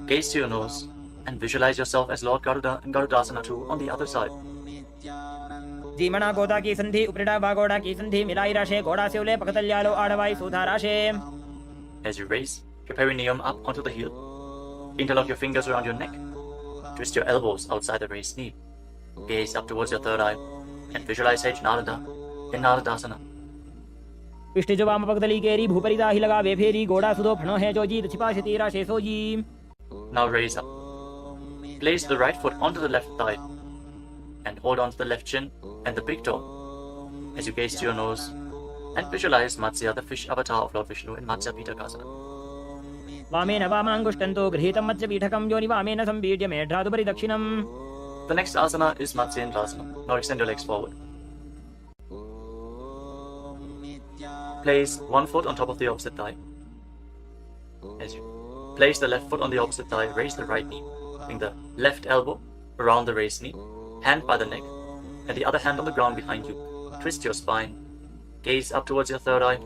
Gaze to your nose and visualize yourself as Lord Garuda in Garudasana 2 on the other side. जीमणा गोदा की संधि उपरिडा बागोड़ा की संधि मिलाई राशे गोड़ा से उले पकतल्यालो आड़वाई सुधा राशे. As you raise your perineum up onto the heel, interlock your fingers around your neck. Twist your elbows outside the raised knee. Gaze up towards your third eye and visualize Sage Narada in Naradasana. पिष्टिजो वाम पगदली केरी भूपरिदा ही लगा वे फेरी गोड़ा सुदो फणो है जो जीत छिपा शतीरा शेषो जी. Now raise up. Place the right foot onto the left thigh and hold on to the left shin and the big toe as you gaze to your nose and visualize Matsya, the fish avatar of Lord Vishnu in Matsya Pitakasana. वामेन वामांगुष्टन्तो गृहीतं मत्स्य पीठकं योनि वामेन संपीड्य मेढ्रादुपरि दक्षिणम्. The next asana is Matsyendrasana. Now extend your legs forward. Place one foot on top of the opposite thigh. As you place the left foot on the opposite thigh, raise the right knee. Bring the left elbow around the raised knee, hand by the neck, and the other hand on the ground behind you. Twist your spine. Gaze up towards your third eye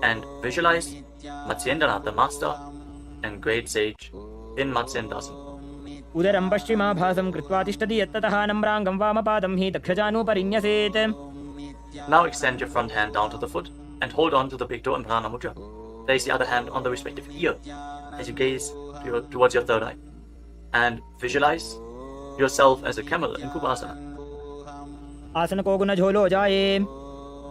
and visualize Matsyendranath, the master and great sage in Matsyendrasana. उदरं पश्चिमाभासं कृत्वा तिष्ठति यत्ततः नम्राङ्गं वामपादं हि दक्षजानुपरिन्यसेत्. Now extend your front hand down to the foot and hold on to the big toe in Prana Mudra. Place the other hand on the respective ear as you gaze towards your third eye and visualize yourself as a camel in Kubasana. आसन को गुण झोलो जाए.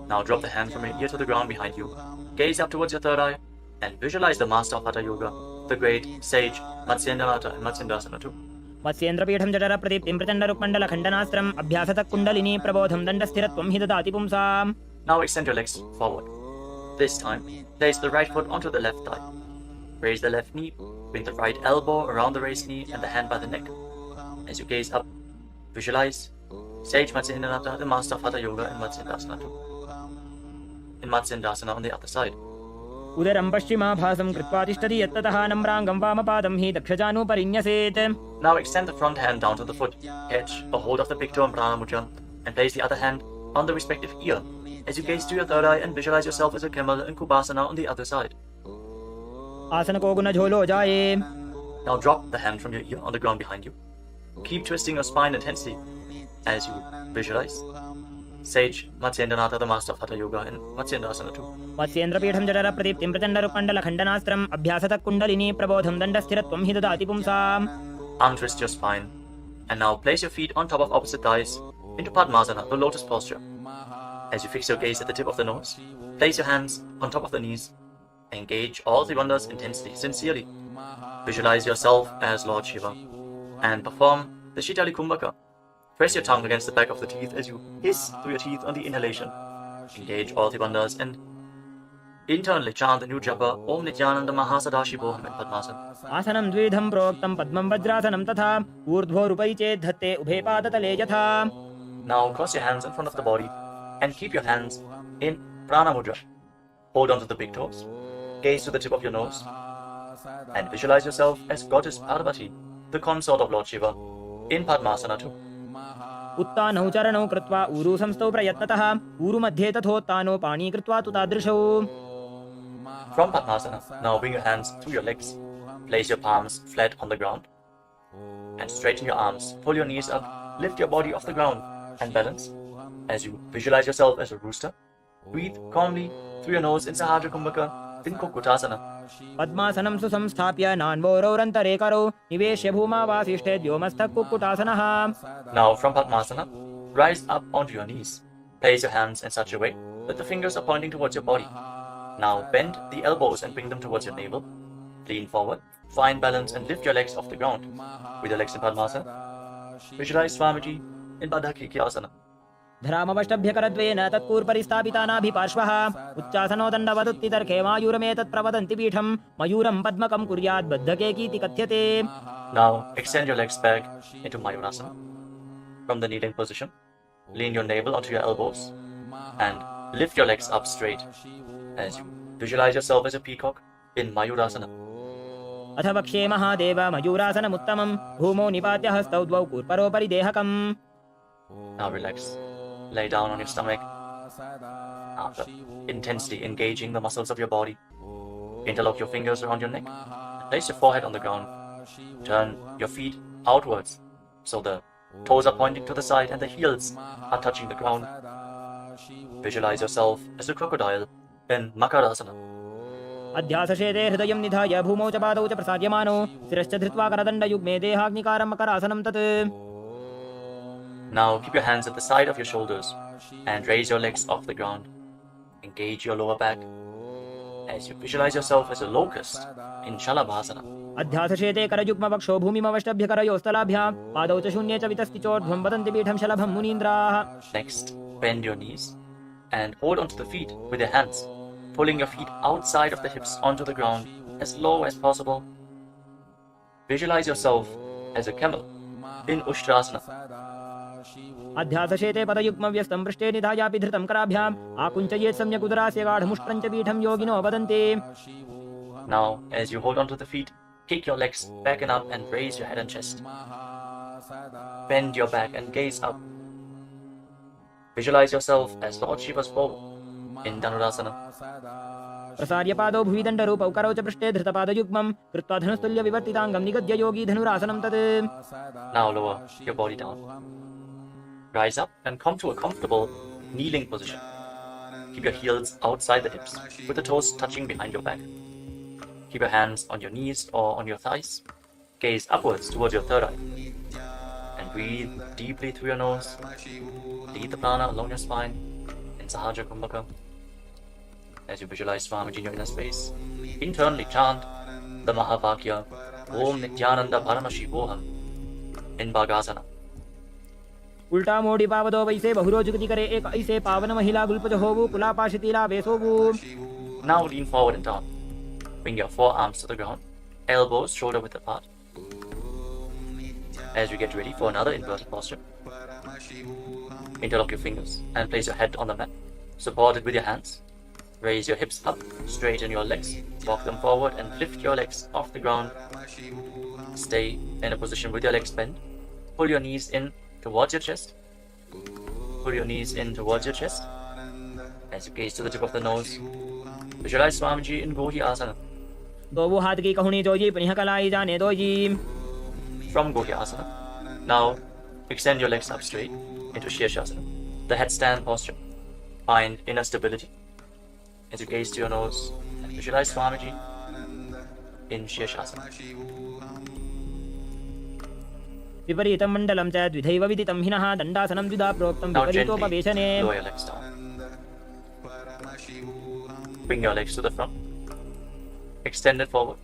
Now drop the hand from your ear to the ground behind you. Gaze up towards your third eye and visualize the master of Hatha Yoga, the great sage Matsyendranath in Matsyendrasana 2. मत्स्येन्द्रपीठं जठर प्रदीप्तिं प्रचण्डरुक्मण्डल खण्डनास्त्रम् अभ्यासतः kundalini प्रबोधं दण्डस्थिरत्वं हि ददाति पुंसाम्. Now extend your legs forward. This time, place the right foot onto the left thigh. Raise the left knee, bring the right elbow around the raised knee and the hand by the neck. As you gaze up, visualize Sage Matsyendranath, the master of Hatha Yoga in Matsyendrasana 2. In Matsyendrasana on the other side. उदरं पश्चिमाभासं कृत्वा तिष्ठति यत्ततः नम्राङ्गं वामपादं हि दक्षजानुपरिन्यसेत्. Now extend the front hand down to the foot. Catch a hold of the big toe in Prana Mudra and place the other hand on the respective ear as you gaze to your third eye and visualize yourself as a camel in Kubasana on the other side. आसन को गुण झोलो जाए. Now drop the hand from your ear on the ground behind you. Keep twisting your spine intensely as you visualize Sage Matsyendranath, the master of Hatha Yoga in Matsyendrasana 2. मत्स्येन्द्रपीठं जठर प्रदीप्तिं प्रचण्डरुक्मण्डल खण्डनास्त्रम् अभ्यासतः kundalini प्रबोधं दण्डस्थिरत्वं हि ददाति पुंसाम्. Untwist your spine And now place your feet on top of opposite thighs into Padmasana, the lotus posture. As you fix your gaze at the tip of the nose, place your hands on top of the knees. Engage all the bandhas intensely, sincerely. Visualize yourself as Lord Shiva and perform the Shitali Kumbhaka. Press your tongue against the back of the teeth as you hiss through your teeth on the inhalation. Engage all the bandhas and internally chant the new japa Om Nithyananda Mahasadashi-Boham in Padmasana. Asanam dvidham proktam padmam vajrasanam tatha urdhvo rupaiche dhatte ubhe padatale yatha. Now cross your hands in front of the body and keep your hands in Prana Mudra. Hold on to the big toes. Gaze to the tip of your nose and visualize yourself as Goddess Parvati, the consort of Lord Shiva, in Padmasana too. उत्तानौ चरणौ कृत्वा ऊरु संस्थौ प्रयत्नतः ऊरु मध्ये तथोत्तानो पाणी कृत्वा तु तादृशौ. From Padmasana, now bring your hands through your legs. Place your palms flat on the ground and straighten your arms. Pull your knees up, lift your body off the ground and balance. As you visualize yourself as a rooster, breathe calmly through your nose in Sahajra Kumbhaka, in Kukutasana. पद्मासनं सुसंस्थाप्य नान्वोरौरन्तरे करौ निवेश्य भूमा वासिष्ठे द्योमस्थः कुक्कुटासनः. Now from Padmasana, rise up onto your knees. Place your hands in such a way that the fingers are pointing towards your body. Now bend the elbows and bring them towards your navel. Lean forward, find balance and lift your legs off the ground. With your legs in Padmasana, visualize Swamiji in Bandhas. धरामवष्टभ्यकरद्वेन तत्पूर्परि स्थापितानाभिपार्श्वः उच्चासनो दण्डवदुत्तितर्के मायूरमेतत् प्रवदन्ति पीठं मयूरं पद्मकं कुर्यात् बद्धकेकीति कथ्यते. Now extend your legs back into Mayurasana. From the kneeling position, lean your navel onto your elbows and lift your legs up straight as you visualize yourself as a peacock in Mayurasana. अथ वक्ष्ये महादेव मयूरासनमुत्तमं भूमौ निपात्य हस्तौ द्वौ कूर्परोपरि देहकम्. Now relax. Lay down on your stomach after intensely engaging the muscles of your body. Interlock your fingers around your neck. Place your forehead on the ground. Turn your feet outwards so the toes are pointing to the side and the heels are touching the ground. Visualize yourself as a crocodile in Makarasana. अध्यासशेते हृदयं निधाय भूमौ च पादौ च प्रसार्यमानो शिरश्च धृत्वा करदण्डयुग्मे देहाग्निकारं मकरासनं तत्. Now keep your hands at the side of your shoulders and raise your legs off the ground. Engage your lower back as you visualize yourself as a locust in Shalabhasana. अध्यासशेते करयुग्मवक्षो भूमिमवष्टभ्यकरयोस्तलाभ्यां पादौ च शून्ये च वितस्ति चोर्ध्वं वदन्ति पीठं शलभं मुनीन्द्राः. Next, bend your knees and hold onto the feet with your hands, pulling your feet outside of the hips onto the ground as low as possible. Visualize yourself as a camel in Ushtrasana. अध्यासशेते पदयुग्मव्यस्तं पृष्ठे निधायापि धृतं कराभ्याम् आकुञ्चयेत् सम्यक् उदरास्य गाढमुष्ट्रं च पीठं योगिनो वदन्ति. Now, as you hold onto the feet, kick your legs back and up and raise your head and chest. Bend your back and gaze up. Visualize yourself as Lord Shiva's bow in Dhanurasana. प्रसार्य पादौ भुवि दण्डरूपौ करौ च पृष्ठे धृतपादयुग्मं कृत्वा धनुस्तुल्य विवर्तिताङ्गं निगद्य योगी धनुरासनं तत्. Now lower your body down. Rise up and come to a comfortable kneeling position. Keep your heels outside the hips with the toes touching behind your back. Keep your hands on your knees or on your thighs. Gaze upwards towards your third eye. And breathe deeply through your nose. Lead the prana along your spine in Sahajra Kumbhaka. As you visualize Swamiji in your inner space, internally chant the Mahavakya Om Nithyananda Paramashivam in Bhagasana. उल्टा मोड़ी पावदो वैसे बहुरो जुगति करे एक ऐसे पावन महिला गुल्पज होवु कुलापाशितीला वेसोवु. Now lean forward and down. Bring your forearms to the ground, elbows shoulder width apart. As you get ready for another inverted posture, interlock your fingers and place your head on the mat. Support it with your hands. Raise your hips up, straighten your legs, walk them forward and lift your legs off the ground. Stay in a position with your legs bent. Pull your knees in towards your chest. Pull your knees in towards your chest. As you gaze to the tip of the nose, visualize Swamiji in Gohi Asana. दो वो हाथ की कहुनी जोजी पुनः कलाई जाने दो जी. From Gohi Asana, now extend your legs up straight into Shirshasana, the headstand posture. Find inner stability. As you gaze to your nose and visualize विपरीतं मण्डलं च द्विधैव विदितं हिनः दण्डासनं द्विधा प्रोक्तं Now gently विपरीतोपवेशने lower your legs down. Bring your legs to the front. Extend it forward.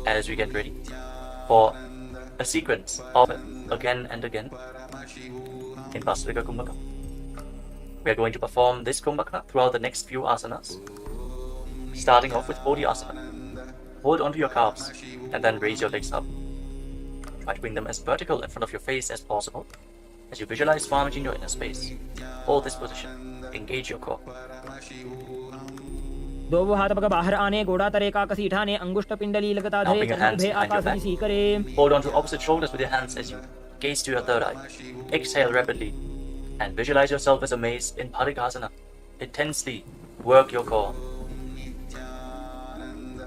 As we get ready for a sequence of again and again in Vasarika Kumbhaka. We are going to perform this Kumbhaka throughout the next few asanas. Starting off with Bodhi Asana. Hold onto your calves and then raise your legs up. Try to bring them as vertical in front of your face as possible. As you visualize Swamiji in your inner space, hold this position. Engage your core. दो हाथ पग बाहर आने गोड़ा तरे का कसी ठाने अंगुष्ठ पिंडली लगता Now धरे bring your चरण hands उभे behind your आकाश back. दिसी करे Hold on to opposite shoulders with your hands as you gaze to your third eye. Exhale rapidly and visualize yourself as a mace in Bharikasana. Intensely work your core.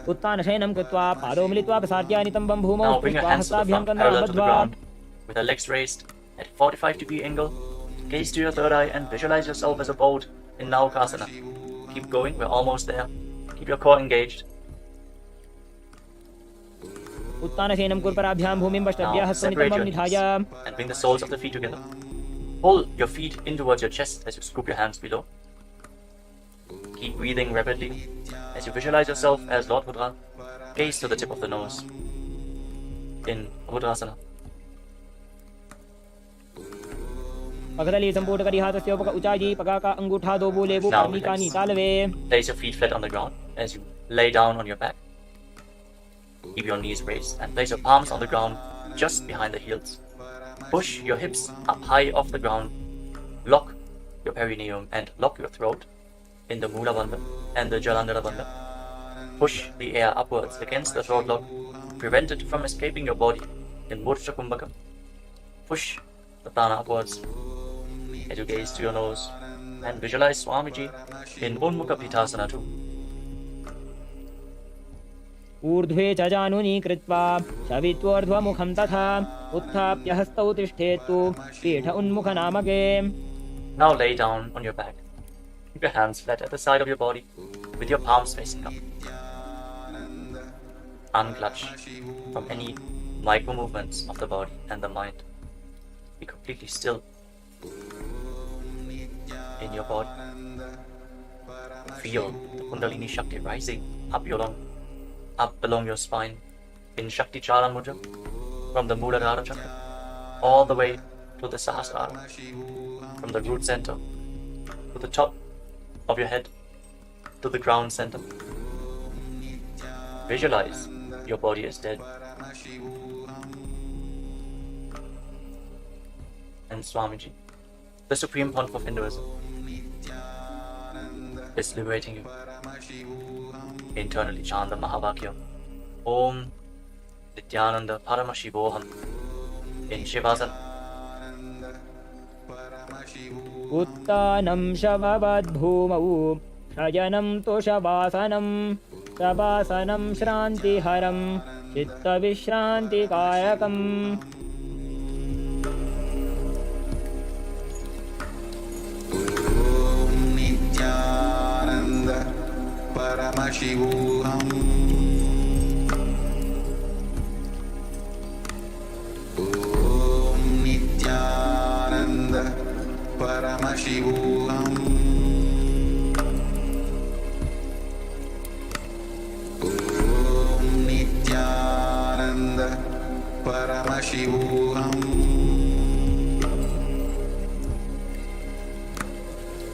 उत्तान शयनं कृत्वा पादौ मिलित्वा प्रसार्य नितम्बं भूमौ Now bring your hands to the हस्ताभ्यां front, parallel to the कन्नाबद्ध्वा ground, with your legs raised at 45-degree angle. Gaze to your third eye and visualize yourself as a boat in Naukasana. Keep going, we're almost there. Keep your core engaged. उत्तान शयनं कुर्पराभ्यां भूमिं पष्टभ्य Now हस्तं separate नितम्बं your निधाय knees and bring the soles of the feet together. Pull your feet in towards your chest as you scoop your hands below. Keep breathing rapidly as you visualize yourself as Lord Rudra. Gaze to the tip of the nose in Rudrasana. पगदली संपूर्ण करी हाथस्य उपक उचाजी पगाका अंगूठा दो बोले वो Now कर्णिका relax. नितालवे Place your feet flat on the ground as you lay down on your back. Keep your knees raised and place your palms on the ground just behind the heels. Push your hips up high off the ground. Lock your perineum and lock your throat in the Mula Bandha and the Jalandhara Bandha. Push the air upwards against the throat lock. Prevent it from escaping your body in Murcha Kumbhaka. Push the prana upwards as you gaze to your nose and visualize Swamiji in Unmukha Pitasana too. ऊर्ध्वे च जानुनी कृत्वा शवित्वोर्ध्वमुखं तथा उत्थाप्य हस्तौ तिष्ठेत्तु पीठ उन्मुखनामके Now lay down on your back. Keep your hands flat at the side of your body with your palms facing up. Unclutch from any micro movements of the body and the mind. Be completely still in your body. Feel the Kundalini Shakti rising up along your spine in Shakti Charan Mudra from the Muladhara Chakra all the way to the Sahasrara, from the root center to the top of your head to the ground center. Visualize your body is dead and Swamiji, the supreme pontiff of Hinduism, is liberating you. Internally chant the Mahavakya. Om Nithyananda Paramashivoham in Shivasana. उत्तानं शववद्भूमौ शयनं तु शवासनं शवासनं श्रान्तिहरं चित्तविश्रान्तिकायकम् नित्यानन्द परमशिवोऽहम् ॐ नित्यानन्द परमशिवोऽहम् ॐ नित्यानन्द परमशिवोऽहम्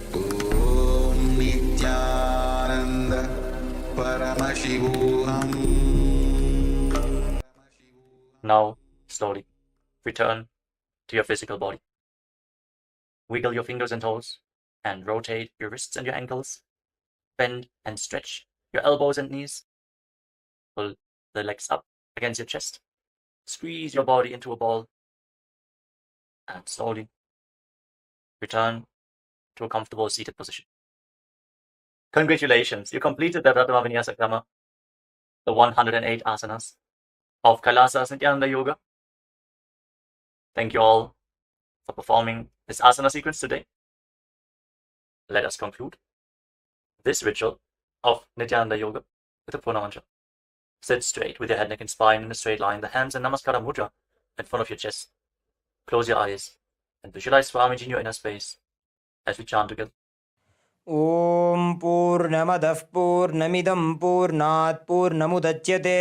ॐ नित्यानन्द परमशिवोऽहम् Now, slowly, return to your physical body. Wiggle your fingers and toes and rotate your wrists and your ankles. Bend and stretch your elbows and knees. Pull the legs up against your chest. Squeeze your body into a ball. And slowly return to a comfortable seated position. Congratulations, you completed the Vinyasa Krama, the 108 asanas of Kailasas Nithyananda Yoga. Thank you all for performing this asana sequence today. Let us conclude this ritual of Nithyananda Yoga with a Purna mantra. Sit straight with your head, neck, and spine in a straight line, the hands in Namaskara Mudra in front of your chest. Close your eyes and visualize Swamiji in your inner space as we chant together. ॐ पूर्णमदः पूर्णमिदं पूर्णात् पूर्णमुदच्यते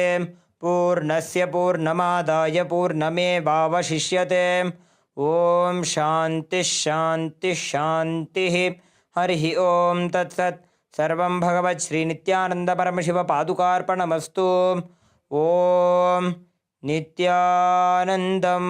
पूर्णस्य पूर्णमादाय पूर्णमेवावशिष्यते ॐ शान्तिः शान्तिः शान्तिः हरिः ॐ तत्सत् सर्वं भगवत् श्रीनित्यानन्दपरमशिवपादुकार्पणमस्तु ॐ नित्यानन्दम्